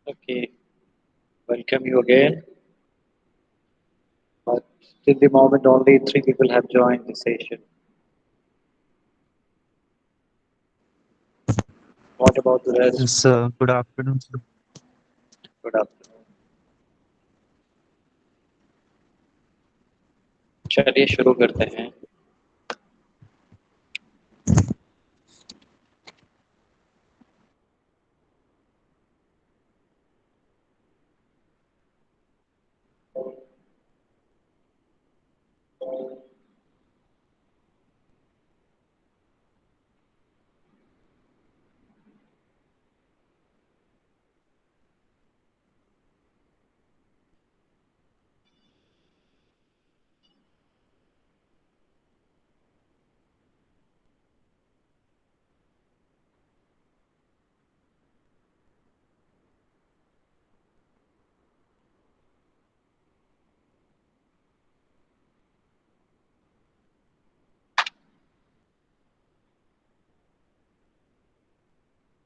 Okay, welcome you again. But till the moment, only three people have joined the session. What about the rest? Yes, good afternoon, sir. Good afternoon. चलिए शुरू करते हैं.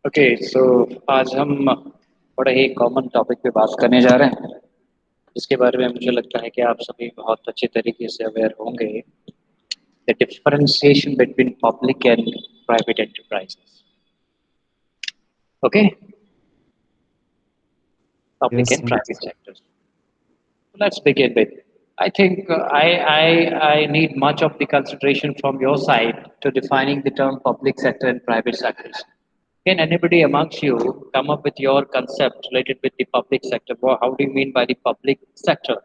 Okay so आज हम बड़ा ही common topic पे बात करने जा रहे हैं जिसके बारे में मुझे लगता है कि आप सभी बहुत अच्छे तरीके से अवेयर होंगे. The differentiation between public and private enterprises. Okay, public Yes, and yes. Private sectors. Let's begin with. I think I need much of the consideration from your side to defining the term public sector and private sectors. Can anybody amongst you come up with your concept related with the public sector? How do you mean by the public sector?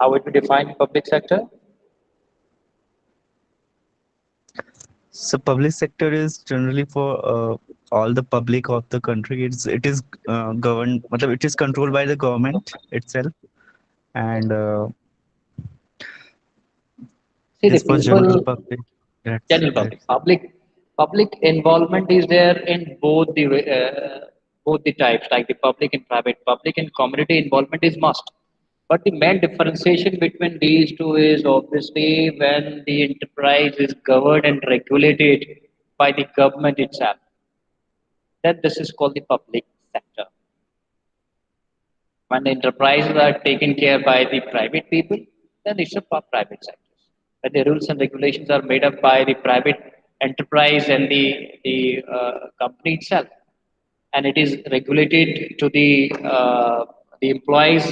How would you define public sector? So public sector is generally for all the public of the country. It is governed, matlab it is controlled by the government itself, and See, it the is for general people, public. general public, That's public involvement is there in both the types, like the public and private. Public and community involvement is must. But the main differentiation between these two is obviously when the enterprise is governed and regulated by the government itself. Then this is called the public sector. When the enterprises are taken care by the private people, then it's a private sector. When the rules and regulations are made up by the private enterprise and the company itself, and it is regulated to the employees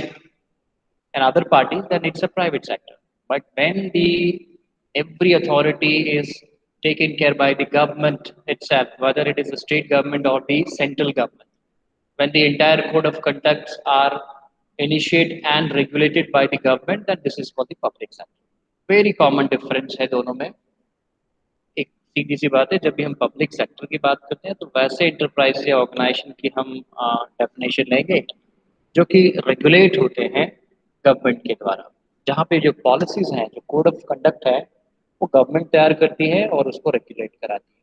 and other parties, then it's a private sector. But when the every authority is taken care by the government itself, whether it is the state government or the central government, when the entire code of conducts are initiated and regulated by the government, then this is called the public sector. Very common difference है दोनों में. एक सीधी सी बात है, जब भी हम public sector की बात करते हैं तो वैसे इंटरप्राइज या ऑर्गेनाइजेशन की हम डेफिनेशन लेंगे जो कि रेगुलेट होते हैं गवर्नमेंट के द्वारा, जहाँ पे जो पॉलिसीज हैं, जो कोड ऑफ कंडक्ट है, वो गवर्नमेंट तैयार करती है और उसको रेगुलेट कराती है.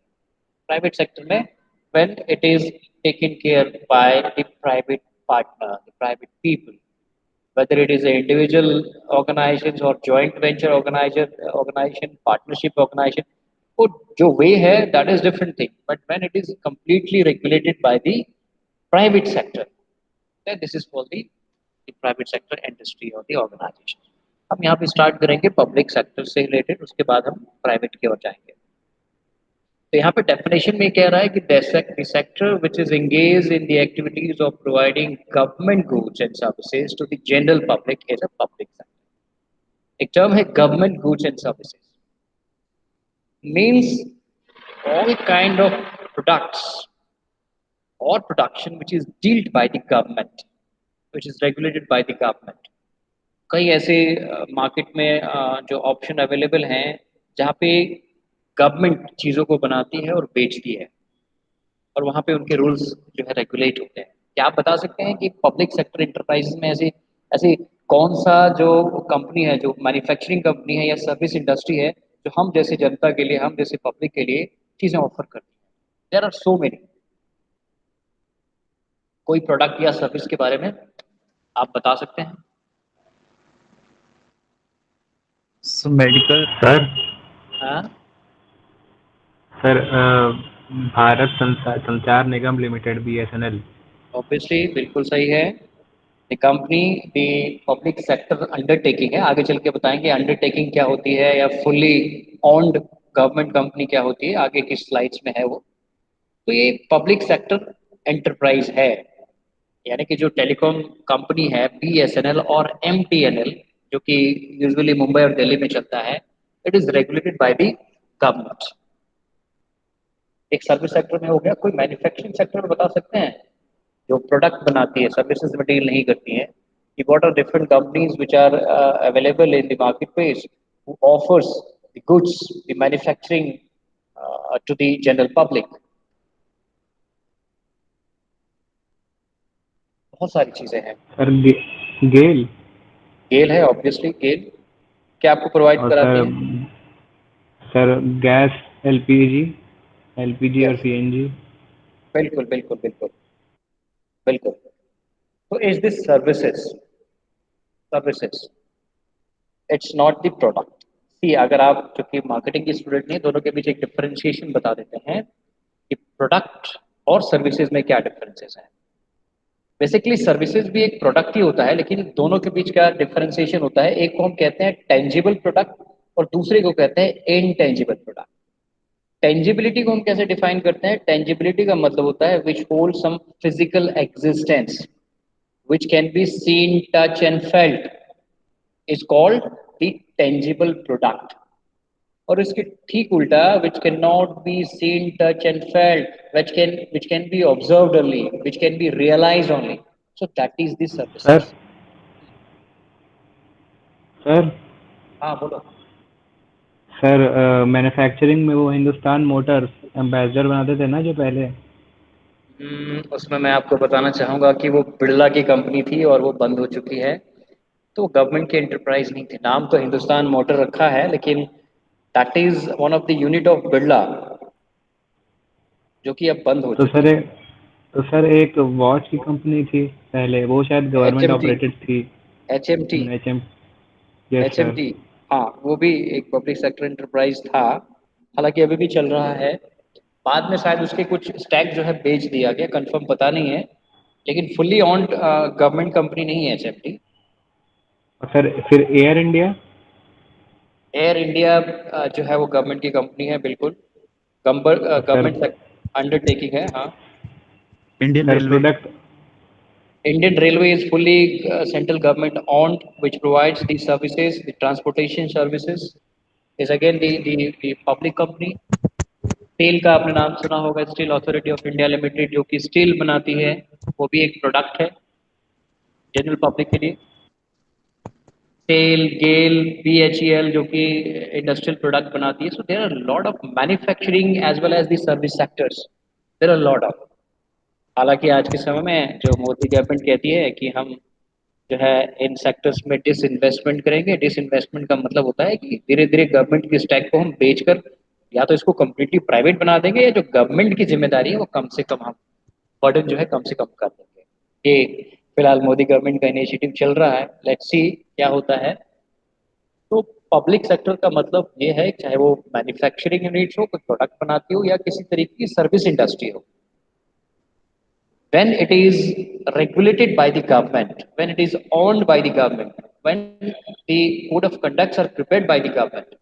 प्राइवेट सेक्टर में when it is taken care by the private partner, the private people, whether it is an individual organizations or joint venture organization, partnership organization, वो जो way है that is different thing. But when it is completely regulated by the private sector, then this is called the private sector industry or the organization. हम यहाँ पे start करेंगे public sector से related, उसके बाद हम प्राइवेट की ओर जाएंगे. तो यहाँ पे डेफिनेशन में कह रहा है कि the sector which is engage in the activities of providing government goods and services to the general public is a public sector. एक टर्म है government goods and services, means all kind of products or production which is dealt by the government, which is regulated by the government. कई ऐसे market में जो option available हैं जहाँ पे government चीज़ों को बनाती है और बेचती है, और वहाँ पे उनके रूल्स जो है रेगुलेट होते हैं. क्या आप बता सकते हैं कि पब्लिक सेक्टर इंटरप्राइजेज में ऐसे ऐसे कौन सा जो कंपनी है, जो मैन्युफैक्चरिंग कंपनी है या सर्विस इंडस्ट्री है, जो हम जैसे जनता के लिए, हम जैसे पब्लिक के लिए चीज़ें ऑफर करती है? There are so many. कोई प्रोडक्ट या सर्विस के बारे में आप बता सकते हैं? so medical. सर हाँ. Sir Bharat Sanchar Nigam limited, BSNL। Obviously बिल्कुल सही है। The company the public sector undertaking है, आगे चल के बताएंगे अंडरटेकिंग क्या होती है या फुल्ली ऑन्ड गवर्नमेंट कंपनी क्या होती है, आगे की स्लाइड्स में है वो। तो ये पब्लिक सेक्टर एंटरप्राइज है, यानी कि जो टेलीकॉम कंपनी है BSNL और MTNL, जो कि यूजुअली मुंबई और दिल्ली में चलता है, it is regulated by the government. एक सर्विस सेक्टर में हो गया। कोई मैन्युफैक्चरिंग सेक्टर में बता सकते हैं, जो प्रोडक्ट बनाती है, सर्विसेज में डील नहीं करती है, कि what are different companies which are available in the market place who offers the goods, the manufacturing to the general public. बहुत सारी चीजें हैं। सर गेल। गेल है, ऑब्वियसली गेल क्या आपको प्रोवाइड और कराती सर है। सर गैस, एलपीजी और यस, सीएनजी। बिल्कुल बिल्कुल बिल्कुल बिल्कुल। तो is this services, services, it's not the product. See, अगर आप चूंकि मार्केटिंग की स्टूडेंट नहीं, दोनों के बीच एक डिफरेंशिएशन बता देते हैं कि प्रोडक्ट और सर्विसेज में क्या डिफरेंसेस हैं। बेसिकली सर्विसेज भी एक प्रोडक्ट ही होता है, लेकिन दोनों के बीच क्या डिफरेंशिएशन होता है, एक को हम कहते हैं टेंजिबल प्रोडक्ट और दूसरे को कहते हैं इनटेंजिबल प्रोडक्ट। टेंजिबिलिटी को हम कैसे डिफाइन करते हैं, टेंजिबिलिटी का मतलब होता है which hold some physical existence which can be seen, touch and felt is called the tangible product। और इसके ठीक उल्टा, which cannot be seen, touch and felt, which can be observed only, which can be realized only, so that is the sir services। Sir हाँ बोलो। Sir manufacturing में वो Hindustan Motors ambassador बनाते थे ना जो पहले। उसमें मैं आपको बताना चाहूंगा कि वो बिरला की कंपनी थी और वो बंद हो चुकी है। तो गवर्नमेंट की एंटरप्राइज नहीं थी, नाम तो हिंदुस्तान मोटर रखा है, लेकिन that is one of the unit of Birla, जो कि अब बंद हो तो चुकी सर है। तो सर एक वॉच की कंपनी थी पहले, वो शायद H government M T operated थी। H M T H M. Yes H M sir. T हाँ, वो भी एक पब्लिक सेक्टर एंटरप्राइज था, हालांकि अभी भी चल रहा है। बाद में शायद उसके कुछ स्टैक जो है बेच दिया गया, कंफर्म पता नहीं है, लेकिन फुल्ली ऑन्ड गवर्नमेंट कंपनी नहीं है HMT। और सर फिर एयर इंडिया। एयर इंडिया जो है वो गवर्नमेंट की कंपनी है, बिल्कुल और सर गवर्नमेंट अंडरटेकिंग है, हाँ। Indian sir railway. Product. Indian Railway is fully central government owned, which provides the services, the transportation services. Is again the public company। Steel का आपने नाम सुना होगा, steel authority of India limited, जो कि steel बनाती है, वो भी एक प्रोडक्ट है जनरल पब्लिक के लिए। सेल, गेल, BHEL जो कि इंडस्ट्रियल प्रोडक्ट बनाती है। So there are lot of manufacturing as well as the service sectors, there are lot of. हालांकि आज के समय में जो मोदी गवर्नमेंट कहती है कि हम जो है इन सेक्टर्स में डिसइन्वेस्टमेंट करेंगे, डिसइन्वेस्टमेंट का मतलब होता है कि धीरे धीरे गवर्नमेंट की स्टैक को हम बेचकर या तो इसको कम्प्लीटली प्राइवेट बना देंगे, या जो गवर्नमेंट की जिम्मेदारी है वो कम से कम हम बर्डन जो है कम से कम कर देंगे। ये फिलहाल मोदी गवर्नमेंट का इनिशिएटिव चल रहा है, लेट्स सी क्या होता है। तो पब्लिक सेक्टर का मतलब ये है, चाहे वो मैन्युफैक्चरिंग यूनिट्स हो, कोई प्रोडक्ट बनाती हो, या किसी तरीके की सर्विस इंडस्ट्री हो, when it is regulated by the government, when it is owned by the government, when the code of conducts are prepared by the government,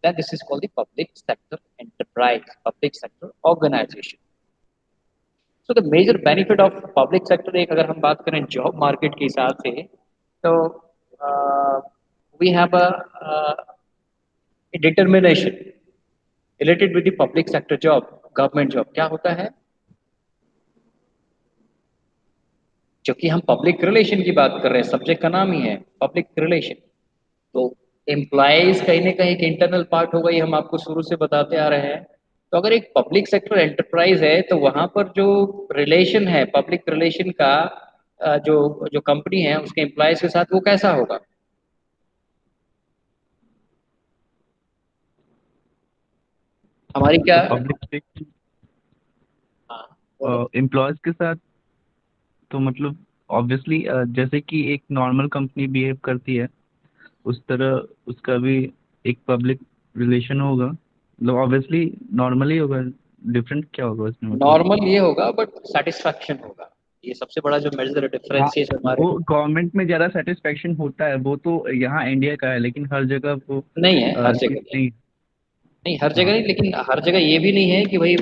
then this is called the public sector enterprise, public sector organization। So the major benefit of public sector, एक अगर हम बात करें job market के हिसाब से, तो we have a determination related with the public sector job, government job क्या होता है, क्योंकि हम पब्लिक रिलेशन की बात कर रहे हैं, सब्जेक्ट का नाम ही है पब्लिक रिलेशन। तो एम्प्लॉयज कहीं ना कहीं एक इंटरनल पार्ट होगा, ये हम आपको शुरू से बताते आ रहे हैं। तो अगर एक पब्लिक सेक्टर एंटरप्राइज है, तो वहां पर जो रिलेशन है पब्लिक रिलेशन का, जो जो कंपनी है उसके एम्प्लॉयज के साथ, वो कैसा होगा। हमारी क्या। तो पब्लिक हाँ बोलो। एम्प्लॉयज के साथ, तो मतलब ऑब्वियसली जैसे कि एक नॉर्मल कंपनी बिहेव करती है, उस तरह उसका भी एक पब्लिक रिलेशन होगा, मतलब ऑब्वियसली नॉर्मली होगा डिफरेंट क्या होगा उसमें मतलब? नॉर्मल ये होगा बट सेटिस्फैक्शन होगा, ये सबसे बड़ा जो मेजर हाँ, डिफरेंस है हमारे। वो गवर्नमेंट में ज्यादा सेटिस्फेक्शन होता है, वो तो यहाँ इंडिया का है, लेकिन हर जगह वो नहीं है, हर जगह नहीं, नहीं। नहीं हर जगह हाँ। नहीं, लेकिन हर जगह ये भी नहीं है कि भाई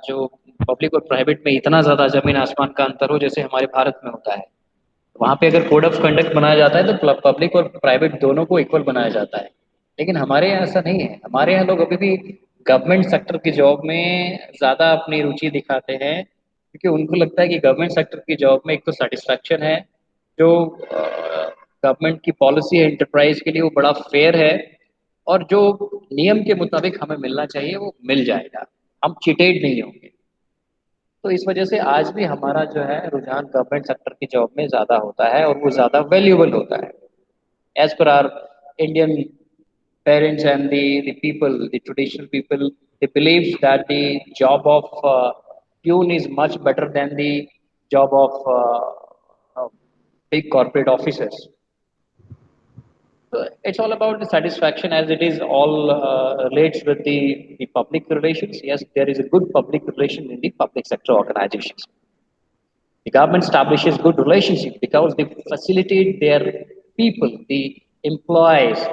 जो पब्लिक और प्राइवेट में इतना ज्यादा जमीन आसमान का अंतर हो जैसे हमारे भारत में होता है। वहां पे अगर कोड ऑफ कंडक्ट बनाया जाता है तो पब्लिक और प्राइवेट दोनों को इक्वल बनाया जाता है, लेकिन हमारे यहाँ ऐसा नहीं है। हमारे यहाँ लोग अभी भी गवर्नमेंट सेक्टर की जॉब में ज़्यादा अपनी रुचि दिखाते हैं, क्योंकि उनको लगता है कि गवर्नमेंट सेक्टर की जॉब में एक तो सेटिस्फैक्शन है, जो गवर्नमेंट की पॉलिसी है एंटरप्राइज के लिए वो बड़ा फेयर है, और जो नियम के मुताबिक हमें मिलना चाहिए वो मिल जाएगा, हम चिटेड नहीं होंगे। तो इस वजह से आज भी हमारा जो है रुझान गवर्नमेंट सेक्टर की जॉब में ज़्यादा होता है और वो ज़्यादा वैल्यूएबल होता है। As per our Indian parents and the people, the traditional people, they believe that the job of peon is much better than the job of big corporate officers. So it's all about the satisfaction, as it is all relates with the public relations. Yes, there is a good public relation in the public sector organizations. The government establishes good relationship because they facilitate their people, the employees,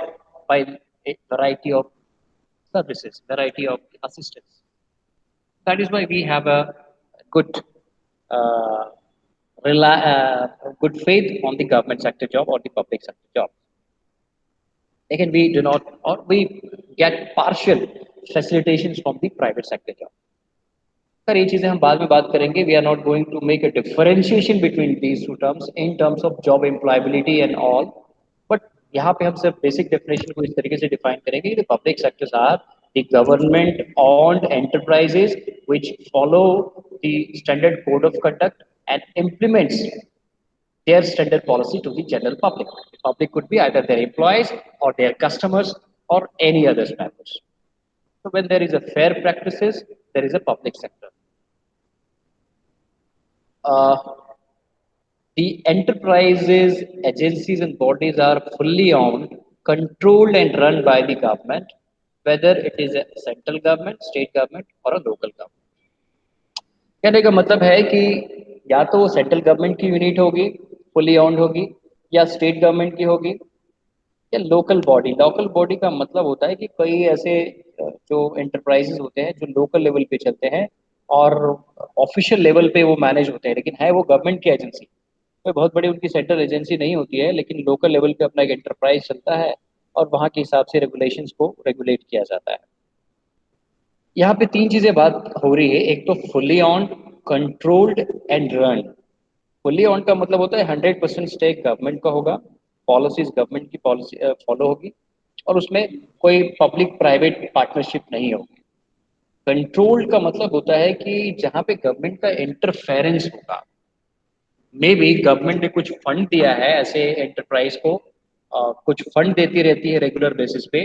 by a variety of services, variety of assistance. That is why we have a good, uh, good faith on the government sector job or the public sector job. Again, we do not, or we get partial facilitations from the private sector job. Sir ये चीज़ें हम बाद में बात करेंगे। We are not going to make a differentiation between these two terms in terms of job employability and all, but यहाँ पे हम सिर्फ बेसिक डेफिनेशन को इस तरीके से डिफाइन करेंगे कि public sectors are the government owned enterprises which follow the standard code of conduct and implements their standard policy to the general public. The public could be either their employees or their customers or any other members. So when there is a fair practices, there is a public sector. Uh, the enterprises, agencies, and bodies are fully owned, controlled, and run by the government, whether it is a central government, state government, or a local government. कहने का मतलब है कि या तो वो central government की unit होगी, फुली ऑन्ड होगी, या स्टेट गवर्नमेंट की होगी, या लोकल बॉडी। लोकल बॉडी का मतलब होता है कि कई ऐसे जो एंटरप्राइजेज होते हैं जो लोकल लेवल पे चलते हैं और ऑफिशियल लेवल पे वो मैनेज होते हैं, लेकिन है वो गवर्नमेंट की एजेंसी, कोई बहुत बड़ी उनकी सेंट्रल एजेंसी नहीं होती है, लेकिन लोकल लेवल पे अपना एक एंटरप्राइज चलता है और वहाँ के हिसाब से रेगुलेशंस को रेगुलेट किया जाता है। यहाँ पे तीन चीजें बात हो रही है, एक तो fully owned, controlled and run. Fully on का मतलब होता है 100% स्टेक गवर्नमेंट का होगा, पॉलिसीज गवर्नमेंट की पॉलिसी फॉलो होगी, और उसमें कोई पब्लिक प्राइवेट पार्टनरशिप नहीं होगी। कंट्रोल्ड का मतलब होता है कि जहाँ पे गवर्नमेंट का इंटरफेरेंस होगा, मे बी गवर्नमेंट ने कुछ फंड दिया है ऐसे एंटरप्राइज को, कुछ फंड देती रहती है रेगुलर बेसिस पे,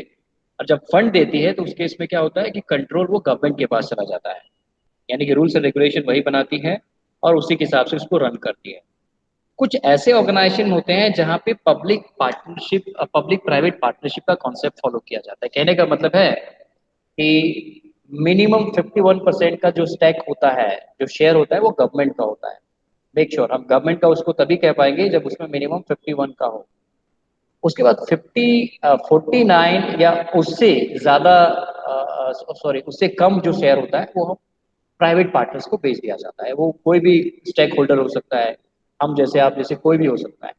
और जब फंड देती है तो उस केस में क्या होता है कि कंट्रोल वो गवर्नमेंट के पास चला जाता है, यानी कि रूल्स एंड रेगुलेशन वही बनाती है और उसी के हिसाब से उसको रन करती है। कुछ ऐसे ऑर्गेनाइजेशन होते हैं जहाँ पे public partnership, public private partnership का कॉन्सेप्ट फॉलो किया जाता है। कहने का मतलब है कि मिनिमम 51% का जो स्टैक होता है, जो शेयर होता है, वो गवर्नमेंट का होता है। मेक श्योर हम गवर्नमेंट का उसको तभी कह पाएंगे जब उसमें मिनिमम 51 का हो। उसके बाद 49 या उससे ज़्यादा, सॉरी उससे कम जो शेयर होता है वो हम प्राइवेट पार्टनर्स को बेच दिया जाता है। वो कोई भी स्टेक होल्डर हो सकता है, हम जैसे, आप जैसे, कोई भी हो सकता है।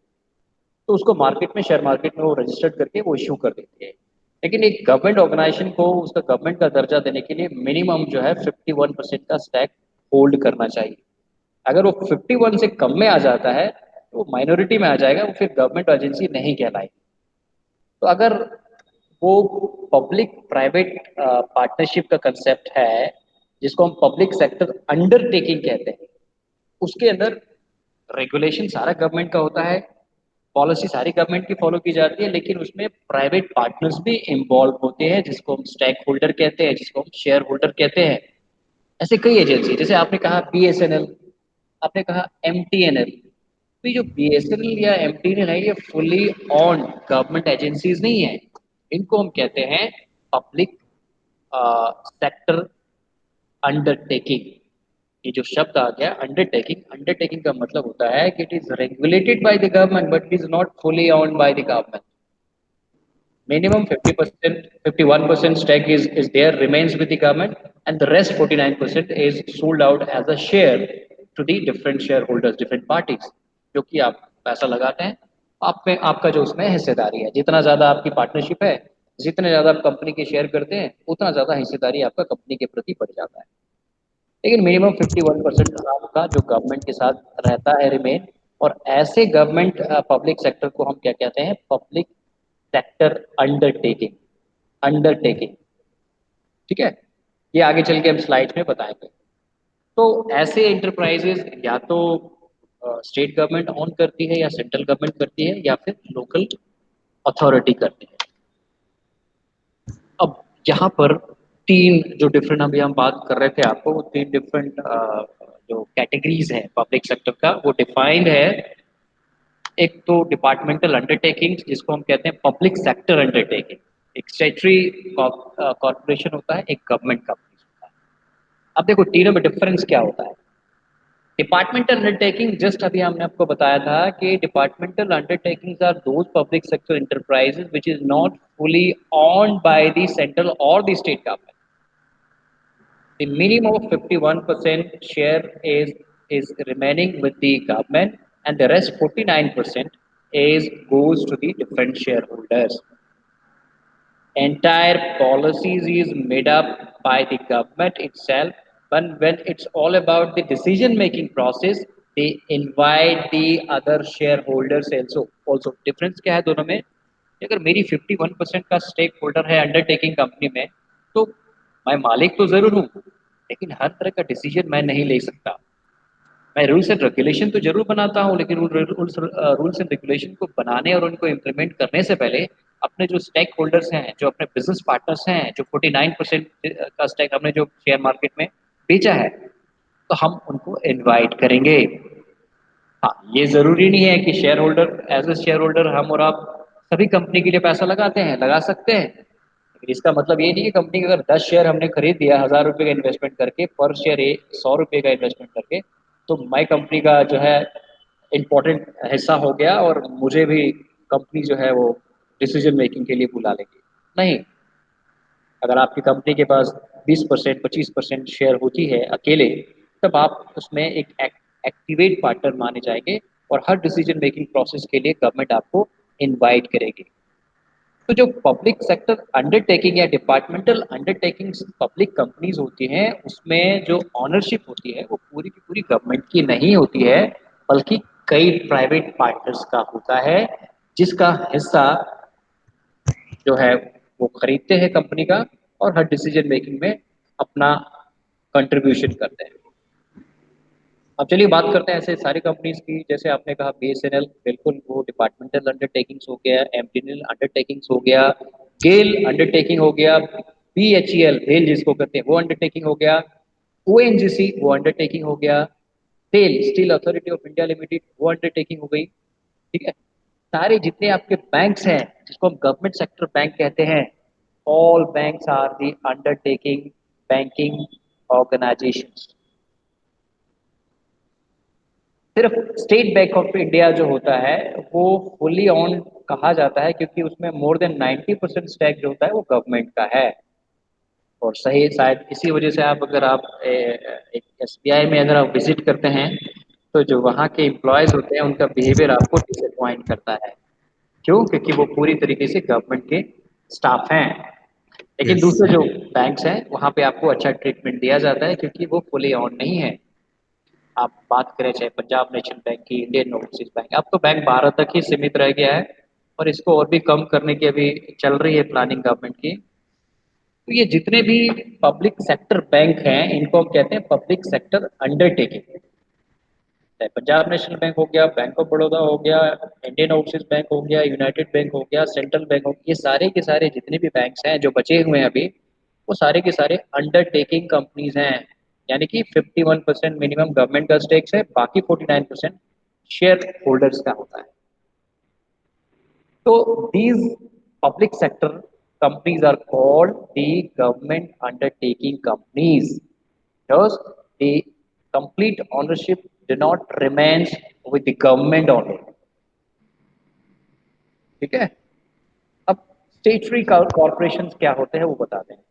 तो उसको मार्केट में, शेयर मार्केट में वो रजिस्टर्ड करके वो इशू कर देती है। लेकिन एक गवर्नमेंट ऑर्गेनाइजेशन को उसका गवर्नमेंट का दर्जा देने के लिए मिनिमम जो है 51% का स्टैक होल्ड करना चाहिए। अगर वो 51 से कम में आ जाता है तो वो माइनॉरिटी में आ जाएगा, वो फिर गवर्नमेंट एजेंसी नहीं कहलाएगी। तो अगर वो पब्लिक प्राइवेट पार्टनरशिप का कंसेप्ट है, जिसको हम पब्लिक सेक्टर अंडरटेकिंग कहते हैं, उसके अंदर रेगुलेशन सारा गवर्नमेंट का होता है, पॉलिसी सारी गवर्नमेंट की फॉलो की जाती है, लेकिन उसमें प्राइवेट पार्टनर्स भी इन्वॉल्व होते हैं, जिसको हम स्टेक होल्डर कहते हैं, जिसको हम शेयर होल्डर कहते हैं। ऐसे कई एजेंसी, जैसे आपने कहा BSNL, आपने कहा MTNL, तो ये जो BSNL या MTNL है, ये फुली ऑन गवर्नमेंट एजेंसीज नहीं है, इनको हम कहते हैं पब्लिक सेक्टर अंडरटेकिंग। ये जो शब्द आ गया अंडरटेकिंग, अंडरटेकिंग का मतलब होता है कि it is regulated by the government but it is not fully owned by the government. Minimum 50%, 51% stake is there, remains with the government, and the rest 49% is sold out as a share to the different shareholders, different parties. जो कि आप पैसा लगाते हैं, आप में आपका जो उसमें हिस्सेदारी है, जितना ज़्यादा आपकी पार्टनरशिप है, जितने ज़्यादा आप कंपनी के शेयर करते हैं, उतना ज़्यादा हिस्सेदारी आपका कंपनी के प्रति बढ़ जाता है। लेकिन मिनिमम 51% आपका जो गवर्नमेंट के साथ रहता है रिमेन। और ऐसे गवर्नमेंट पब्लिक सेक्टर को हम क्या कहते हैं? Public sector undertaking, undertaking. ठीक है, ये आगे चल के हम स्लाइड्स में बताएंगे। तो ऐसे इंटरप्राइजेज या तो स्टेट गवर्नमेंट ऑन करती है, या सेंट्रल गवर्नमेंट करती है, या फिर लोकल अथॉरिटी करती है। अब यहाँ पर तीन जो डिफरेंट अभी हम बात कर रहे थे आपको, वो तीन डिफरेंट जो कैटेगरीज हैं पब्लिक सेक्टर का, वो डिफाइंड है। एक तो डिपार्टमेंटल अंडरटेकिंग जिसको हम कहते हैं पब्लिक सेक्टर अंडरटेकिंग, एक स्टेटरी कॉर्पोरेशन होता है, एक गवर्नमेंट कंपनी होता है। अब देखो तीनों में डिफरेंस क्या होता है। डिपार्टमेंटल अंडरटेकिंग, जस्ट अभी हमने आपको बताया था कि departmental undertakings are those public sector enterprises which is not fully owned by the central or the state government. The minimum of 51% share is remaining with the government, and the rest 49% is goes to the different shareholders. Entire policies is made up by the government itself, but when it's all about the decision making process, they invite the other shareholders also. Difference क्या है दोनों में? अगर मेरी 51% का stake holder है undertaking company में, तो मैं मालिक तो जरूर हूँ, लेकिन हर तरह का डिसीजन मैं नहीं ले सकता। मैं रूल्स एंड रेगुलेशन तो जरूर बनाता हूँ, लेकिन रूल्स एंड रेगुलेशन को बनाने और उनको इम्प्लीमेंट करने से पहले अपने जो स्टेक होल्डर्स हैं, जो अपने बिजनेस पार्टनर्स हैं, जो 49% का स्टेक हमने जो शेयर मार्केट में बेचा है, तो हम उनको इनवाइट करेंगे। हाँ, ये जरूरी नहीं है कि share holder as a share holder हम और आप सभी कंपनी के लिए पैसा लगाते हैं, लगा सकते हैं, लेकिन इसका मतलब ये नहीं कि कंपनी का अगर 10 शेयर हमने खरीद दिया 1000 रुपये का इन्वेस्टमेंट करके, पर शेयर 100 रुपये का इन्वेस्टमेंट करके, तो मैं कंपनी का जो है इम्पोर्टेंट हिस्सा हो गया और मुझे भी कंपनी जो है वो डिसीजन मेकिंग के लिए बुला लेगी। नहीं, अगर आपकी कंपनी के पास 20% 25% शेयर होती है अकेले, तब आप उसमें एक एक्टिवेट पार्टनर माने जाएंगे और हर डिसीजन मेकिंग प्रोसेस के लिए गवर्नमेंट आपको इनवाइट करेगी। तो जो पब्लिक सेक्टर अंडरटेकिंग या डिपार्टमेंटल अंडरटेकिंग पब्लिक कंपनीज होती हैं, उसमें जो ऑनरशिप होती है वो पूरी की पूरी गवर्नमेंट की नहीं होती है, बल्कि कई प्राइवेट पार्टनर्स का होता है, जिसका हिस्सा जो है वो खरीदते हैं कंपनी का और हर डिसीजन मेकिंग में अपना कंट्रीब्यूशन करते हैं। अब चलिए बात करते हैं ऐसे सारी कंपनीज की। जैसे आपने कहा BSNL, बिल्कुल वो डिपार्टमेंटल अंडरटेकिंग्स हो गया, MTNL अंडरटेकिंग्स हो गया, गेल अंडरटेकिंग हो गया, BHEL भेल जिसको कहते हैं वो अंडरटेकिंग हो गया, ONGC वो अंडरटेकिंग हो गया, steel steel authority of India limited वो अंडरटेकिंग हो गई। ठीक है, सारे जितने आपके बैंक्स हैं जिसको हम गवर्नमेंट सेक्टर बैंक कहते हैं, all banks are the undertaking banking organisations. सिर्फ स्टेट बैंक ऑफ इंडिया जो होता है वो फुली ऑन कहा जाता है, क्योंकि उसमें मोर देन 90% स्टैक जो होता है वो गवर्नमेंट का है। और सही शायद इसी वजह से आप अगर आप एक SBI में अगर आप विजिट करते हैं, तो जो वहाँ के एम्प्लॉयज होते हैं उनका बिहेवियर आपको डिसअपॉइंट करता है। क्यों? क्योंकि वो पूरी तरीके से गवर्नमेंट के स्टाफ हैं। लेकिन Yes. दूसरे जो बैंक्स हैं वहाँ पे आपको अच्छा ट्रीटमेंट दिया जाता है, क्योंकि वो फुली ऑन नहीं है। आप बात करें चाहे पंजाब नेशनल बैंक की, इंडियन ओवरसीज बैंक, अब तो बैंक 12 तक ही सीमित रह गया है और इसको और भी कम करने की अभी चल रही है प्लानिंग गवर्नमेंट की। तो ये जितने भी पब्लिक सेक्टर बैंक हैं इनको हम कहते हैं public sector undertaking. Punjab national bank हो गया, बैंक ऑफ बड़ौदा हो गया, इंडियन ओवरसीज बैंक हो गया, यूनाइटेड बैंक हो गया, सेंट्रल बैंक हो गया, ये सारे के सारे जितने भी बैंक्स हैं जो बचे हुए हैं अभी, वो सारे के सारे अंडरटेकिंग कंपनीज हैं। यानी कि 51% मिनिमम गवर्नमेंट का स्टेक्स है, बाकी 49% शेयर होल्डर्स का होता है। तो these public sector companies are called the government undertaking companies. because the complete ownership do not remains with the government only. ठीक है। अब स्टेटरी कॉर्पोरेशन क्या होते हैं वो बताते हैं।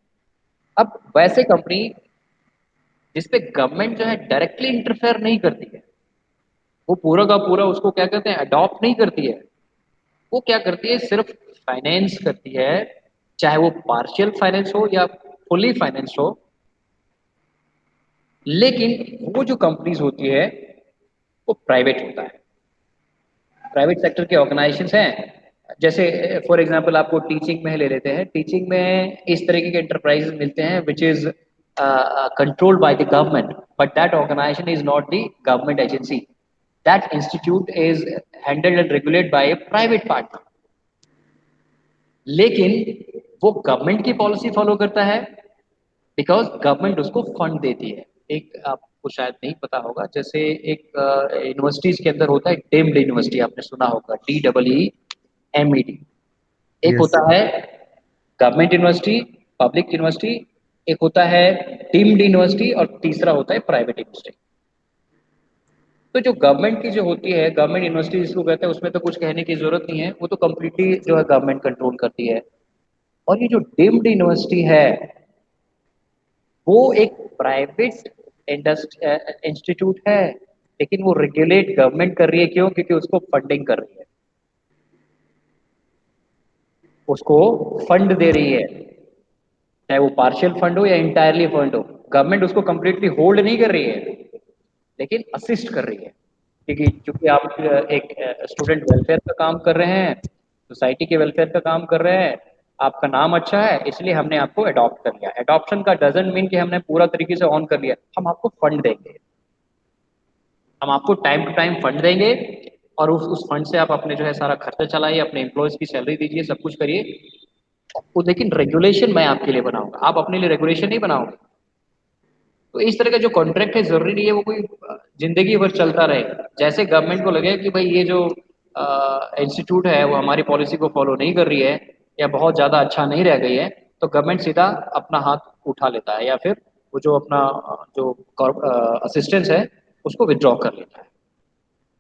अब वैसे कंपनी जिसपे गवर्नमेंट जो है डायरेक्टली इंटरफेयर नहीं करती है, वो पूरा का पूरा उसको क्या कहते हैं अडॉप्ट नहीं करती है, वो क्या करती है सिर्फ फाइनेंस करती है, चाहे वो पार्शियल फाइनेंस हो या फुली फाइनेंस हो। लेकिन वो जो कंपनीज होती है वो प्राइवेट होता है, प्राइवेट सेक्टर के ऑर्गेनाइजेशन हैं। जैसे फॉर एग्जांपल आपको टीचिंग में ले लेते हैं, टीचिंग में इस तरीके के एंटरप्राइजेस मिलते हैं which is controlled by the government, but that organisation is not the government agency, that institute is handled and regulated by a private partner. लेकिन वो गवर्नमेंट की पॉलिसी फॉलो करता है बिकॉज गवर्नमेंट उसको फंड देती है। एक आपको शायद नहीं पता होगा, जैसे एक यूनिवर्सिटीज के अंदर होता है डीम्ड यूनिवर्सिटी, आपने सुना होगा DEEMED। एक Yes. होता है गवर्नमेंट यूनिवर्सिटी, पब्लिक यूनिवर्सिटी, एक होता है डीम्ड यूनिवर्सिटी और तीसरा होता है प्राइवेट यूनिवर्सिटी। तो जो गवर्नमेंट की जो होती है गवर्नमेंट यूनिवर्सिटी जिसको कहते हैं, उसमें तो कुछ कहने की जरूरत नहीं है, वो तो कम्प्लीटली जो है गवर्नमेंट कंट्रोल करती है। और ये जो डीम्ड यूनिवर्सिटी है वो एक प्राइवेट इंस्टीट्यूट है, लेकिन वो रेगुलेट गवर्नमेंट कर रही है। क्यों? क्योंकि उसको फंडिंग कर रही है, उसको फंड दे रही है, चाहे वो पार्शियल फंड हो या इंटायरली फंड हो। गवर्नमेंट उसको कंप्लीटली होल्ड नहीं कर रही है, लेकिन असिस्ट कर रही है। क्योंकि चूंकि आप एक स्टूडेंट वेलफेयर का काम कर रहे हैं, सोसाइटी के वेलफेयर का काम कर रहे हैं, आपका नाम अच्छा है, इसलिए हमने आपको अडॉप्ट कर लिया। अडॉप्शन का डजंट मीन कि हमने पूरा तरीके से ऑन कर लिया, हम आपको फंड देंगे, हम आपको टाइम टू टाइम फंड देंगे और उस फंड से आप अपने जो है सारा खर्चा चलाइए, अपने एम्प्लॉयज की सैलरी दीजिए, सब कुछ करिए। तो लेकिन रेगुलेशन मैं आपके लिए बनाऊंगा, आप अपने लिए रेगुलेशन नहीं बनाओगे। तो इस तरह का जो कॉन्ट्रैक्ट है जरूरी नहीं है वो कोई जिंदगी भर चलता रहे। जैसे गवर्नमेंट को लगे कि भाई ये जो इंस्टीट्यूट है वो हमारी पॉलिसी को फॉलो नहीं कर रही है या बहुत ज़्यादा अच्छा नहीं रह गई है, तो गवर्नमेंट सीधा अपना हाथ उठा लेता है या फिर वो जो अपना जो असिस्टेंस है उसको विड्रॉ कर लेता है।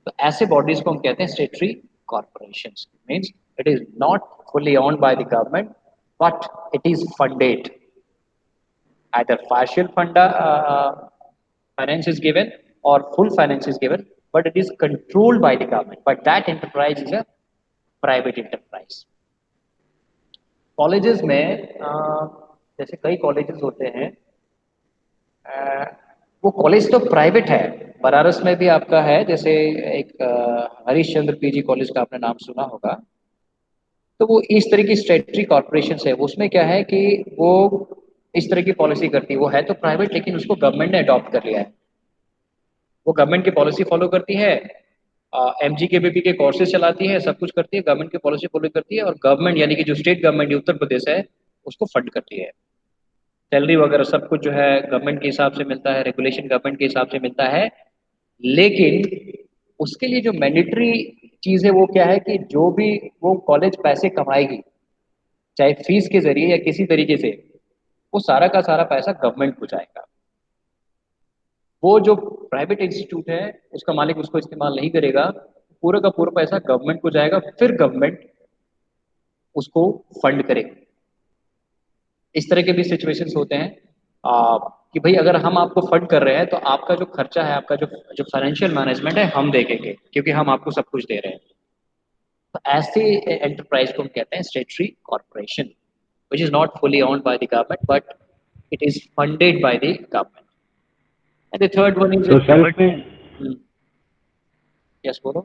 तो ऐसे बॉडीज को हम कहते हैं स्टेटरी corporations. Means it is not fully owned by the government, but it is funded. Either partial finance is given or full finance is given, but it is controlled by the government. But that enterprise is a private enterprise. Colleges में जैसे कई colleges होते हैं, वो college तो private है। बनारस में भी आपका है, जैसे एक हरीश चंद्र PG कॉलेज का आपने नाम सुना होगा। तो वो इस तरह की स्टेटरी कॉर्पोरेशन है, उसमें क्या है कि वो इस तरह की पॉलिसी करती है। वो है तो प्राइवेट, लेकिन उसको गवर्नमेंट ने अडॉप्ट कर लिया है, वो गवर्नमेंट की पॉलिसी फॉलो करती है, MGKBP के कोर्सेज चलाती है, सब कुछ करती है, गवर्नमेंट की पॉलिसी फॉलो करती है। और गवर्नमेंट यानी कि जो स्टेट गवर्नमेंट उत्तर प्रदेश है उसको फंड करती है। सैलरी वगैरह सब कुछ जो है गवर्नमेंट के हिसाब से मिलता है, रेगुलेशन गवर्नमेंट के हिसाब से मिलता है। लेकिन उसके लिए जो मैंडेटरी चीज़ है वो क्या है कि जो भी वो कॉलेज पैसे कमाएगी, चाहे फीस के जरिए या किसी तरीके से, वो सारा का सारा पैसा गवर्नमेंट को जाएगा। वो जो प्राइवेट इंस्टीट्यूट है उसका मालिक उसको इस्तेमाल नहीं करेगा, पूरा का पूरा पैसा गवर्नमेंट को जाएगा, फिर गवर्नमेंट उसको फंड करेगी। इस तरह के भी सिचुएशंस होते हैं कि भाई अगर हम आपको फंड कर रहे हैं तो आपका जो खर्चा है, आपका जो जो फाइनेंशियल मैनेजमेंट है हम देखेंगे, क्योंकि हम आपको सब कुछ दे रहे हैं। तो ऐसे एंटरप्राइज को हम कहते हैं स्टेटरी corporation, which is not fully owned by the government, but it is funded by the government. And the third one is तो सर इसमें yes, बोलो।